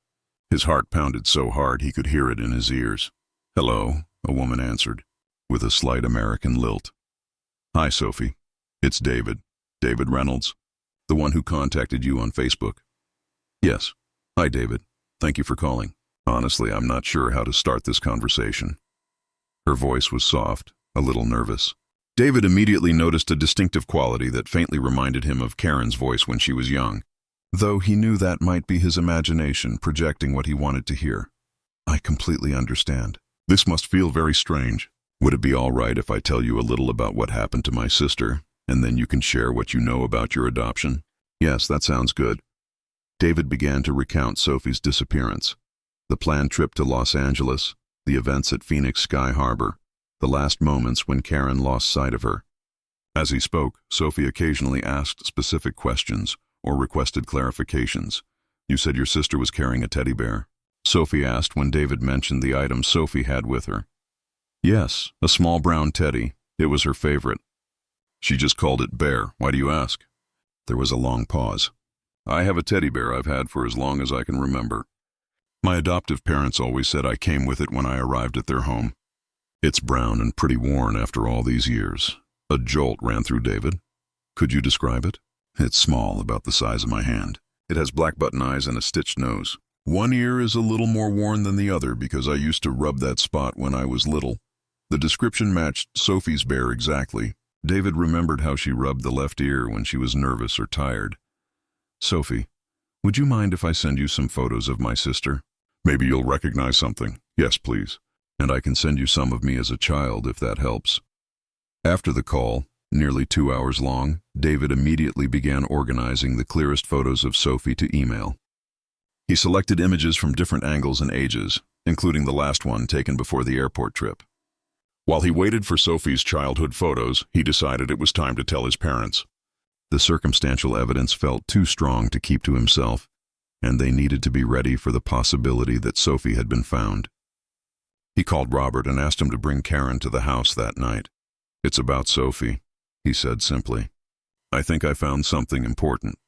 His heart pounded so hard he could hear it in his ears. "Hello," a woman answered, with a slight American lilt. "Hi, Sophie. It's David. David Reynolds, the one who contacted you on Facebook." "Yes. Hi, David. Thank you for calling. Honestly, I'm not sure how to start this conversation." Her voice was soft, a little nervous. David immediately noticed a distinctive quality that faintly reminded him of Karen's voice when she was young, though he knew that might be his imagination projecting what he wanted to hear. "I completely understand. This must feel very strange. Would it be all right if I tell you a little about what happened to my sister, and then you can share what you know about your adoption?" "Yes, that sounds good." David began to recount Sophie's disappearance, the planned trip to Los Angeles, the events at Phoenix Sky Harbor, the last moments when Karen lost sight of her. As he spoke, Sophie occasionally asked specific questions or requested clarifications. "You said your sister was carrying a teddy bear?" Sophie asked when David mentioned the item Sophie had with her. "Yes, a small brown teddy. It was her favorite." She just called it Bear. Why do you ask? There was a long pause. I have a teddy bear I've had for as long as I can remember. My adoptive parents always said I came with it when I arrived at their home. It's brown and pretty worn after all these years. A jolt ran through David. Could you describe it? It's small, about the size of my hand. It has black button eyes and a stitched nose. One ear is a little more worn than the other because I used to rub that spot when I was little. The description matched Sophie's bear exactly. David remembered how she rubbed the left ear when she was nervous or tired. Sophie, would you mind if I send you some photos of my sister? Maybe you'll recognize something. Yes, please. And I can send you some of me as a child if that helps. After the call, nearly 2 hours long, David immediately began organizing the clearest photos of Sophie to email. He selected images from different angles and ages, including the last one taken before the airport trip. While he waited for Sophie's childhood photos, he decided it was time to tell his parents. The circumstantial evidence felt too strong to keep to himself, and they needed to be ready for the possibility that Sophie had been found. He called Robert and asked him to bring Karen to the house that night. It's about Sophie, he said simply. I think I found something important.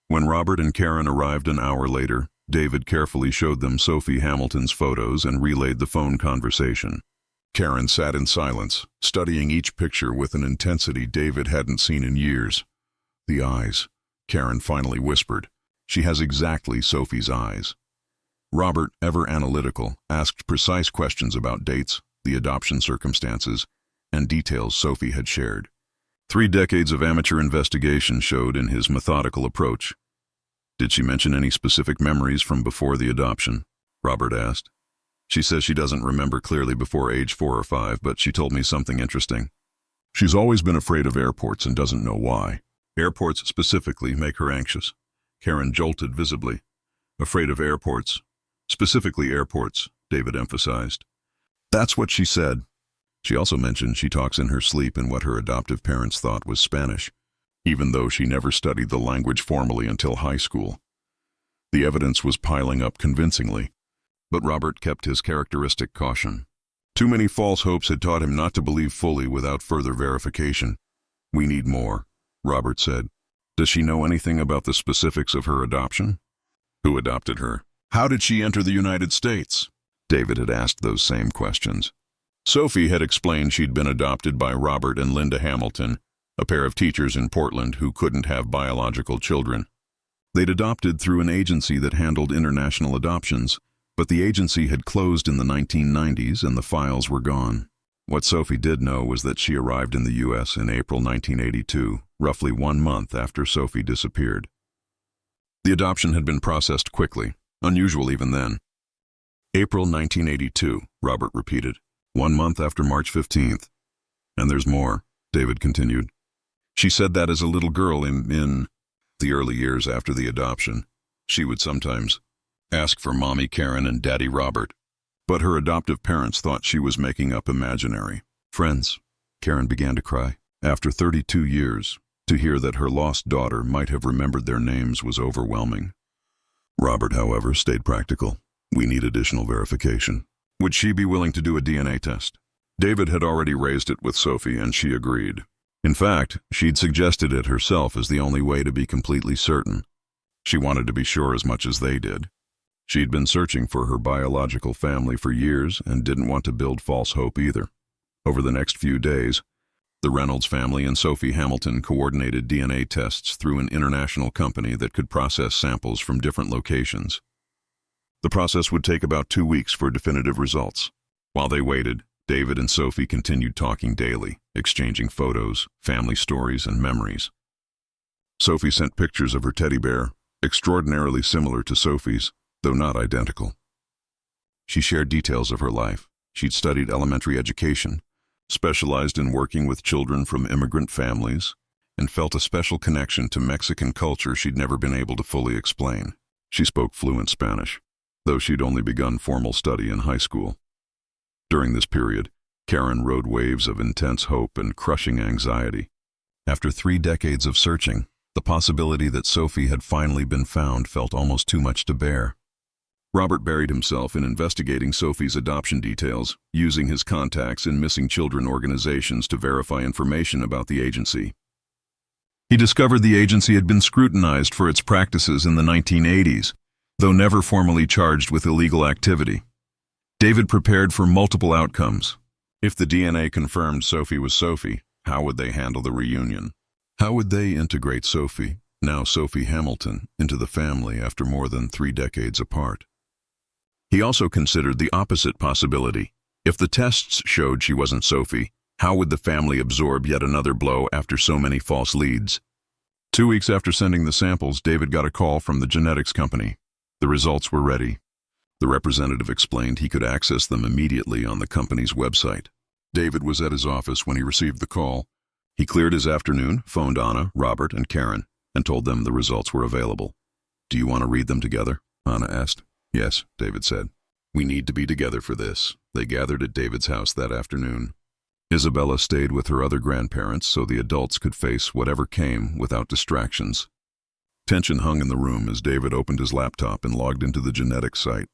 When Robert and Karen arrived an hour later, David carefully showed them Sophie Hamilton's photos and relayed the phone conversation. Karen sat in silence, studying each picture with an intensity David hadn't seen in years. The eyes, Karen finally whispered. She has exactly Sophie's eyes. Robert, ever analytical, asked precise questions about dates, the adoption circumstances, and details Sophie had shared. 3 decades of amateur investigation showed in his methodical approach. Did she mention any specific memories from before the adoption? Robert asked. She says she doesn't remember clearly before age 4 or 5, but she told me something interesting. She's always been afraid of airports and doesn't know why. Airports specifically make her anxious. Karen jolted visibly. Afraid of airports. Specifically airports, David emphasized. That's what she said. She also mentioned she talks in her sleep in what her adoptive parents thought was Spanish, even though she never studied the language formally until high school. The evidence was piling up convincingly, but Robert kept his characteristic caution. Too many false hopes had taught him not to believe fully without further verification. We need more, Robert said. Does she know anything about the specifics of her adoption? Who adopted her? How did she enter the United States? David had asked those same questions. Sophie had explained she'd been adopted by Robert and Linda Hamilton, a pair of teachers in Portland who couldn't have biological children. They'd adopted through an agency that handled international adoptions, but the agency had closed in the 1990s and the files were gone. What Sophie did know was that she arrived in the U.S. in April 1982, roughly 1 month after Sophie disappeared. The adoption had been processed quickly, unusual even then. April 1982, Robert repeated, 1 month after March 15th. And there's more, David continued. She said that as a little girl in the early years after the adoption, she would sometimes ask for Mommy Karen and Daddy Robert. But her adoptive parents thought she was making up imaginary friends. Karen began to cry. After 32 years, to hear that her lost daughter might have remembered their names was overwhelming. Robert, however, stayed practical. We need additional verification. Would she be willing to do a DNA test? David had already raised it with Sophie, and she agreed. In fact, she'd suggested it herself as the only way to be completely certain. She wanted to be sure as much as they did. She'd been searching for her biological family for years and didn't want to build false hope either. Over the next few days, the Reynolds family and Sophie Hamilton coordinated DNA tests through an international company that could process samples from different locations. The process would take about 2 weeks for definitive results. While they waited, David and Sophie continued talking daily, exchanging photos, family stories, and memories. Sophie sent pictures of her teddy bear, extraordinarily similar to Sophie's, though not identical. She shared details of her life. She'd studied elementary education, specialized in working with children from immigrant families, and felt a special connection to Mexican culture she'd never been able to fully explain. She spoke fluent Spanish, though she'd only begun formal study in high school. During this period, Karen rode waves of intense hope and crushing anxiety. After 3 decades of searching, the possibility that Sophie had finally been found felt almost too much to bear. Robert buried himself in investigating Sophie's adoption details, using his contacts in missing children organizations to verify information about the agency. He discovered the agency had been scrutinized for its practices in the 1980s, though never formally charged with illegal activity. David prepared for multiple outcomes. If the DNA confirmed Sophie was Sophie, how would they handle the reunion? How would they integrate Sophie, now Sophie Hamilton, into the family after more than 3 decades apart? He also considered the opposite possibility. If the tests showed she wasn't Sophie, how would the family absorb yet another blow after so many false leads? 2 weeks after sending the samples, David got a call from the genetics company. The results were ready. The representative explained he could access them immediately on the company's website. David was at his office when he received the call. He cleared his afternoon, phoned Anna, Robert, and Karen, and told them the results were available. "Do you want to read them together?" Anna asked. "Yes," David said. "We need to be together for this." They gathered at David's house that afternoon. Isabella stayed with her other grandparents so the adults could face whatever came without distractions. Tension hung in the room as David opened his laptop and logged into the genetics site.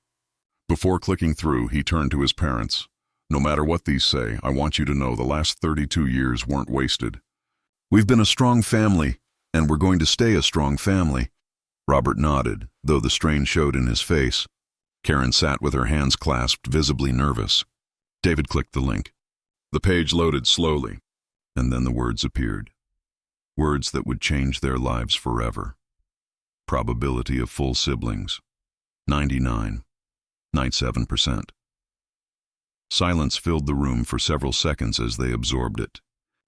Before clicking through, he turned to his parents. "No matter what these say, I want you to know the last 32 years weren't wasted. We've been a strong family, and we're going to stay a strong family." Robert nodded, though the strain showed in his face. Karen sat with her hands clasped, visibly nervous. David clicked the link. The page loaded slowly, and then the words appeared. Words that would change their lives forever. Probability of full siblings, 99.97%. Silence filled the room for several seconds as they absorbed it.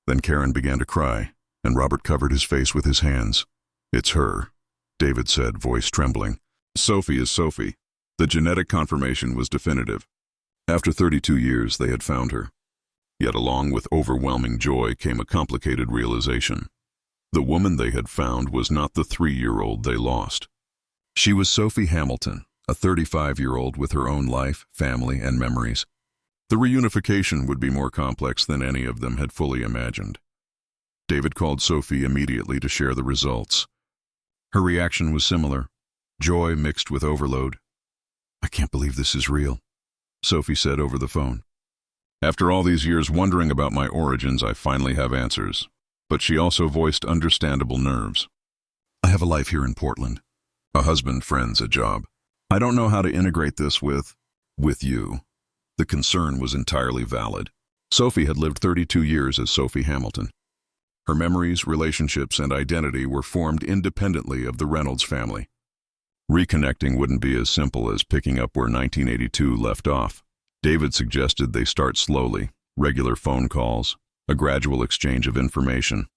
Then Karen began to cry, and Robert covered his face with his hands. "It's her," David said, voice trembling. "Sophie is Sophie." The genetic confirmation was definitive. After 32 years, they had found her. Yet along with overwhelming joy came a complicated realization. The woman they had found was not the 3-year-old they lost. She was Sophie Hamilton, a 35-year-old with her own life, family, and memories. The reunification would be more complex than any of them had fully imagined. David called Sophie immediately to share the results. Her reaction was similar, joy mixed with overload. "I can't believe this is real," Sophie said over the phone. "After all these years wondering about my origins, I finally have answers." But she also voiced understandable nerves. "I have a life here in Portland. A husband, friends, a job. I don't know how to integrate this with you." The concern was entirely valid. Sophie had lived 32 years as Sophie Hamilton. Her memories, relationships, and identity were formed independently of the Reynolds family. Reconnecting wouldn't be as simple as picking up where 1982 left off. David suggested they start slowly, regular phone calls, a gradual exchange of information.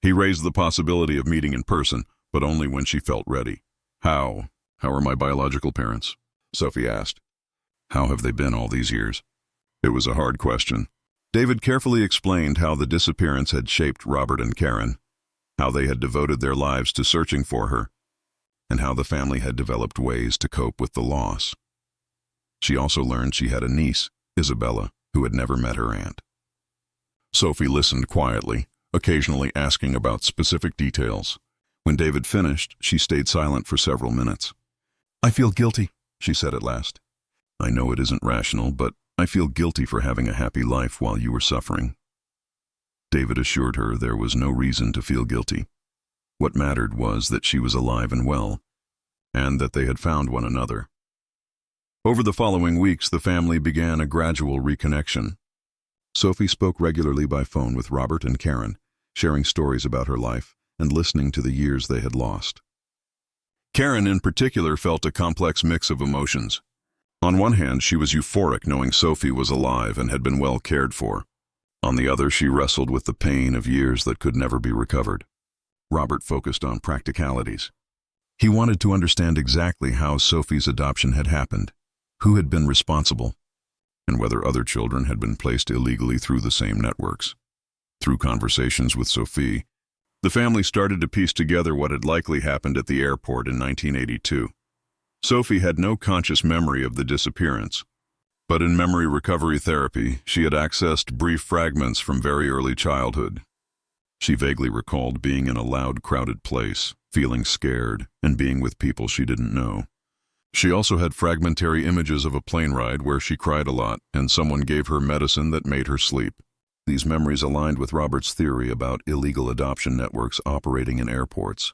He raised the possibility of meeting in person, but only when she felt ready. How are my biological parents?" Sophie asked. "How have they been all these years?" It was a hard question. David carefully explained how the disappearance had shaped Robert and Karen, how they had devoted their lives to searching for her, and how the family had developed ways to cope with the loss. She also learned she had a niece, Isabella, who had never met her aunt. Sophie listened quietly, occasionally asking about specific details. When David finished, she stayed silent for several minutes. "I feel guilty," she said at last. "I know it isn't rational, but I feel guilty for having a happy life while you were suffering." David assured her there was no reason to feel guilty. What mattered was that she was alive and well, and that they had found one another. Over the following weeks, the family began a gradual reconnection. Sophie spoke regularly by phone with Robert and Karen, sharing stories about her life and listening to the years they had lost. Karen, in particular, felt a complex mix of emotions. On one hand, she was euphoric knowing Sophie was alive and had been well cared for. On the other, she wrestled with the pain of years that could never be recovered. Robert focused on practicalities. He wanted to understand exactly how Sophie's adoption had happened, who had been responsible, and whether other children had been placed illegally through the same networks. Through conversations with Sophie, the family started to piece together what had likely happened at the airport in 1982. Sophie had no conscious memory of the disappearance, but in memory recovery therapy, she had accessed brief fragments from very early childhood. She vaguely recalled being in a loud, crowded place, feeling scared, and being with people she didn't know. She also had fragmentary images of a plane ride where she cried a lot and someone gave her medicine that made her sleep. These memories aligned with Robert's theory about illegal adoption networks operating in airports.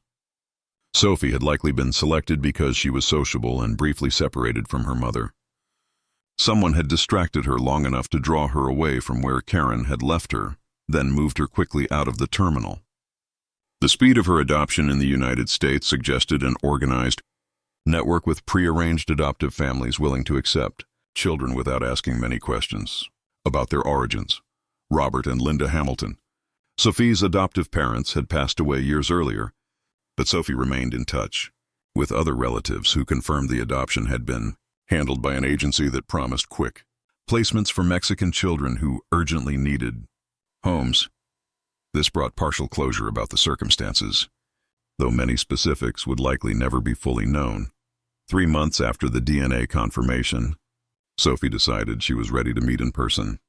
Sophie had likely been selected because she was sociable and briefly separated from her mother. Someone had distracted her long enough to draw her away from where Karen had left her, then moved her quickly out of the terminal. The speed of her adoption in the United States suggested an organized network with prearranged adoptive families willing to accept children without asking many questions about their origins. Robert and Linda Hamilton. Sophie's adoptive parents had passed away years earlier, but Sophie remained in touch with other relatives who confirmed the adoption had been handled by an agency that promised quick placements for Mexican children who urgently needed homes. This brought partial closure about the circumstances, though many specifics would likely never be fully known. 3 months after the DNA confirmation, Sophie decided she was ready to meet in person.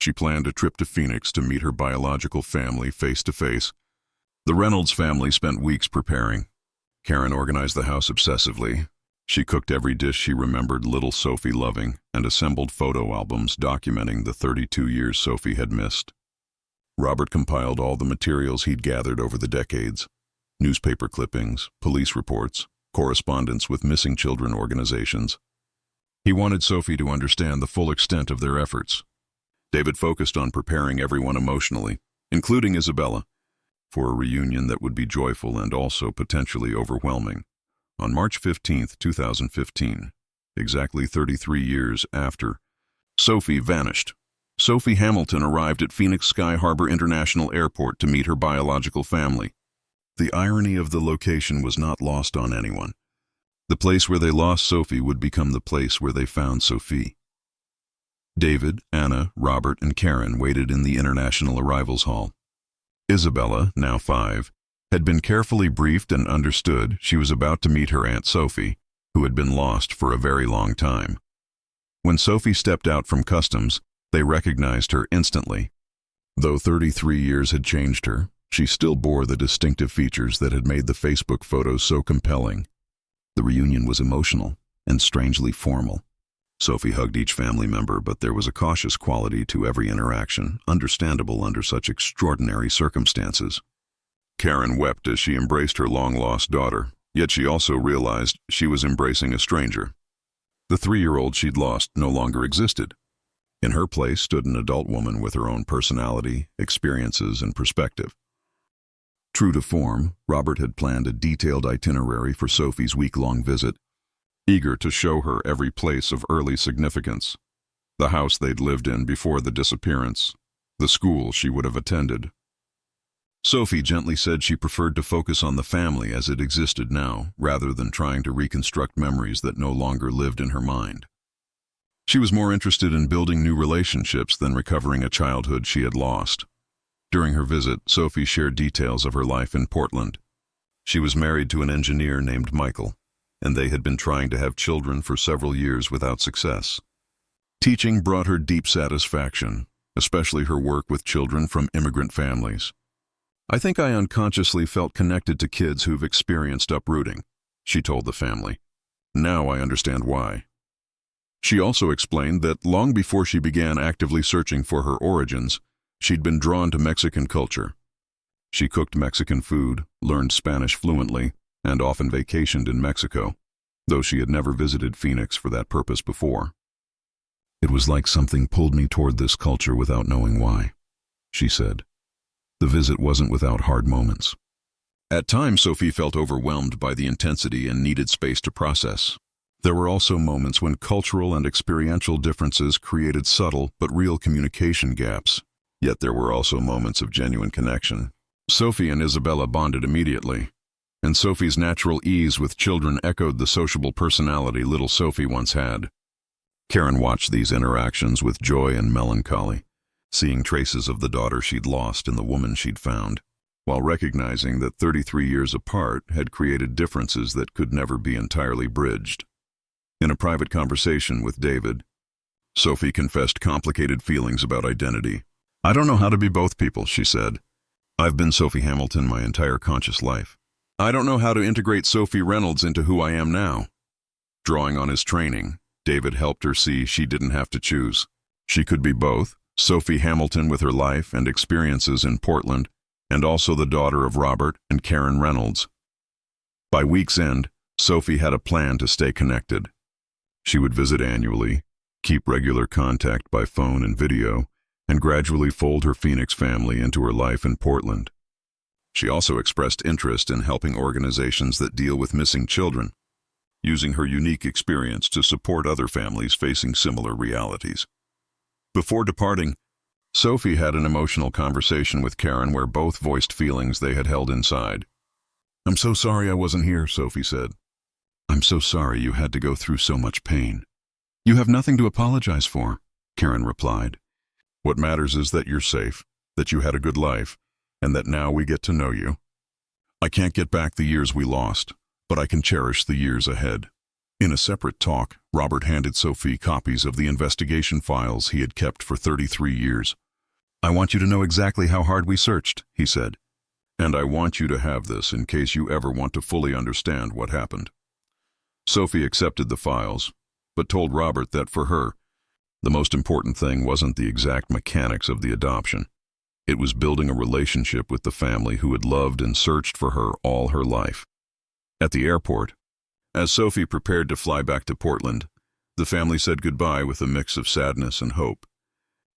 She planned a trip to Phoenix to meet her biological family face to face. The Reynolds family spent weeks preparing. Karen organized the house obsessively. She cooked every dish she remembered little Sophie loving and assembled photo albums documenting the 32 years Sophie had missed. Robert compiled all the materials he'd gathered over the decades: newspaper clippings, police reports, correspondence with missing children organizations. He wanted Sophie to understand the full extent of their efforts. David focused on preparing everyone emotionally, including Isabella, for a reunion that would be joyful and also potentially overwhelming. On March 15, 2015, exactly 33 years after Sophie vanished, Sophie Hamilton arrived at Phoenix Sky Harbor International Airport to meet her biological family. The irony of the location was not lost on anyone. The place where they lost Sophie would become the place where they found Sophie. David, Anna, Robert, and Karen waited in the International Arrivals Hall. Isabella, now 5, had been carefully briefed and understood she was about to meet her Aunt Sophie, who had been lost for a very long time. When Sophie stepped out from customs, they recognized her instantly. Though 33 years had changed her, she still bore the distinctive features that had made the Facebook photos so compelling. The reunion was emotional and strangely formal. Sophie hugged each family member, but there was a cautious quality to every interaction, understandable under such extraordinary circumstances. Karen wept as she embraced her long-lost daughter, yet she also realized she was embracing a stranger. The 3-year-old she'd lost no longer existed. In her place stood an adult woman with her own personality, experiences, and perspective. True to form, Robert had planned a detailed itinerary for Sophie's week-long visit, eager to show her every place of early significance: the house they'd lived in before the disappearance, the school she would have attended. Sophie gently said she preferred to focus on the family as it existed now, rather than trying to reconstruct memories that no longer lived in her mind. She was more interested in building new relationships than recovering a childhood she had lost. During her visit, Sophie shared details of her life in Portland. She was married to an engineer named Michael, and they had been trying to have children for several years without success. Teaching brought her deep satisfaction, especially her work with children from immigrant families. "I think I unconsciously felt connected to kids who've experienced uprooting," she told the family. "Now I understand why." She also explained that long before she began actively searching for her origins, she'd been drawn to Mexican culture. She cooked Mexican food, learned Spanish fluently, and often vacationed in Mexico, though she had never visited Phoenix for that purpose before. "It was like something pulled me toward this culture without knowing why," she said. The visit wasn't without hard moments. At times, Sophie felt overwhelmed by the intensity and needed space to process. There were also moments when cultural and experiential differences created subtle but real communication gaps. Yet there were also moments of genuine connection. Sophie and Isabella bonded immediately, and Sophie's natural ease with children echoed the sociable personality little Sophie once had. Karen watched these interactions with joy and melancholy, seeing traces of the daughter she'd lost in the woman she'd found, while recognizing that 33 years apart had created differences that could never be entirely bridged. In a private conversation with David, Sophie confessed complicated feelings about identity. "I don't know how to be both people," she said. "I've been Sophie Hamilton my entire conscious life. I don't know how to integrate Sophie Reynolds into who I am now." Drawing on his training, David helped her see she didn't have to choose. She could be both, Sophie Hamilton with her life and experiences in Portland, and also the daughter of Robert and Karen Reynolds. By week's end, Sophie had a plan to stay connected. She would visit annually, keep regular contact by phone and video, and gradually fold her Phoenix family into her life in Portland. She also expressed interest in helping organizations that deal with missing children, using her unique experience to support other families facing similar realities. Before departing, Sophie had an emotional conversation with Karen where both voiced feelings they had held inside. "I'm so sorry I wasn't here," Sophie said. "I'm so sorry you had to go through so much pain." "You have nothing to apologize for," Karen replied. "What matters is that you're safe, that you had a good life, and that now we get to know you. I can't get back the years we lost, but I can cherish the years ahead." In a separate talk, Robert handed Sophie copies of the investigation files he had kept for 33 years. "I want you to know exactly how hard we searched," he said. "And I want you to have this in case you ever want to fully understand what happened." Sophie accepted the files, but told Robert that for her, the most important thing wasn't the exact mechanics of the adoption. It was building a relationship with the family who had loved and searched for her all her life. At the airport, as Sophie prepared to fly back to Portland, the family said goodbye with a mix of sadness and hope.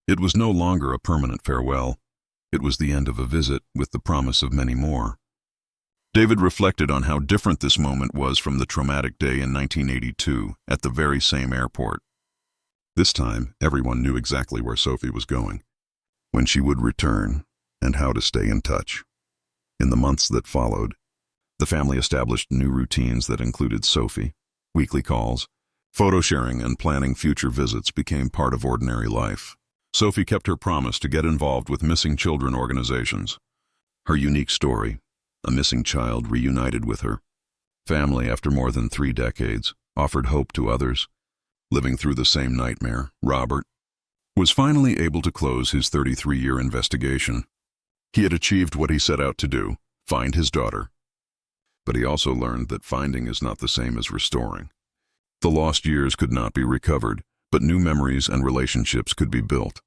It was no longer a permanent farewell. It was the end of a visit with the promise of many more. David reflected on how different this moment was from the traumatic day in 1982 at the very same airport. This time, everyone knew exactly where Sophie was going, when she would return, and how to stay in touch. In the months that followed, the family established new routines that included Sophie. Weekly calls, photo sharing, and planning future visits became part of ordinary life. Sophie kept her promise to get involved with missing children organizations. Her unique story, a missing child reunited with her family after more than 3 decades, offered hope to others. Living through the same nightmare, Robert was finally able to close his 33-year investigation. He had achieved what he set out to do, find his daughter. But he also learned that finding is not the same as restoring. The lost years could not be recovered, but new memories and relationships could be built.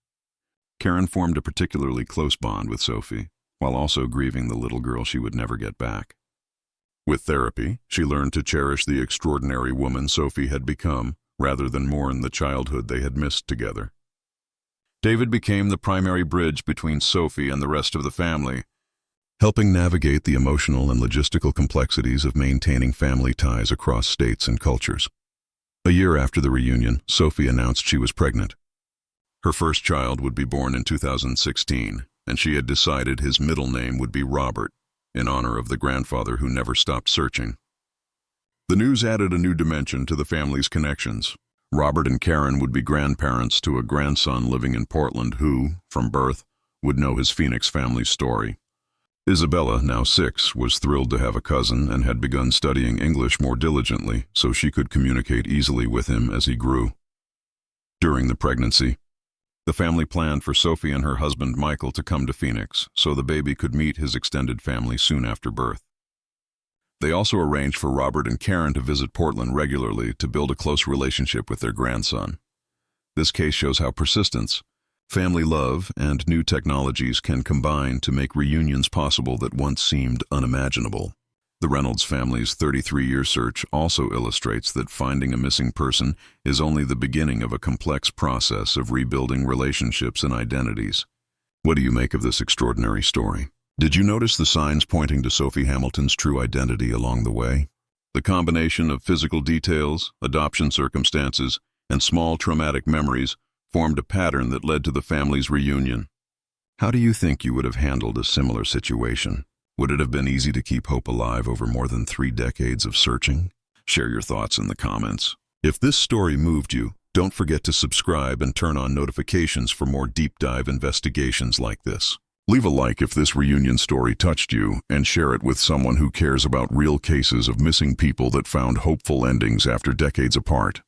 Karen formed a particularly close bond with Sophie, while also grieving the little girl she would never get back. With therapy, she learned to cherish the extraordinary woman Sophie had become, rather than mourn the childhood they had missed together. David became the primary bridge between Sophie and the rest of the family, helping navigate the emotional and logistical complexities of maintaining family ties across states and cultures. A year after the reunion, Sophie announced she was pregnant. Her first child would be born in 2016, and she had decided his middle name would be Robert, in honor of the grandfather who never stopped searching. The news added a new dimension to the family's connections. Robert and Karen would be grandparents to a grandson living in Portland who, from birth, would know his Phoenix family story. Isabella, now 6, was thrilled to have a cousin and had begun studying English more diligently so she could communicate easily with him as he grew. During the pregnancy, the family planned for Sophie and her husband Michael to come to Phoenix so the baby could meet his extended family soon after birth. They also arranged for Robert and Karen to visit Portland regularly to build a close relationship with their grandson. This case shows how persistence, family love, and new technologies can combine to make reunions possible that once seemed unimaginable. The Reynolds family's 33-year search also illustrates that finding a missing person is only the beginning of a complex process of rebuilding relationships and identities. What do you make of this extraordinary story? Did you notice the signs pointing to Sophie Hamilton's true identity along the way? The combination of physical details, adoption circumstances, and small traumatic memories formed a pattern that led to the family's reunion. How do you think you would have handled a similar situation? Would it have been easy to keep hope alive over more than 3 decades of searching? Share your thoughts in the comments. If this story moved you, don't forget to subscribe and turn on notifications for more deep dive investigations like this. Leave a like if this reunion story touched you, and share it with someone who cares about real cases of missing people that found hopeful endings after decades apart.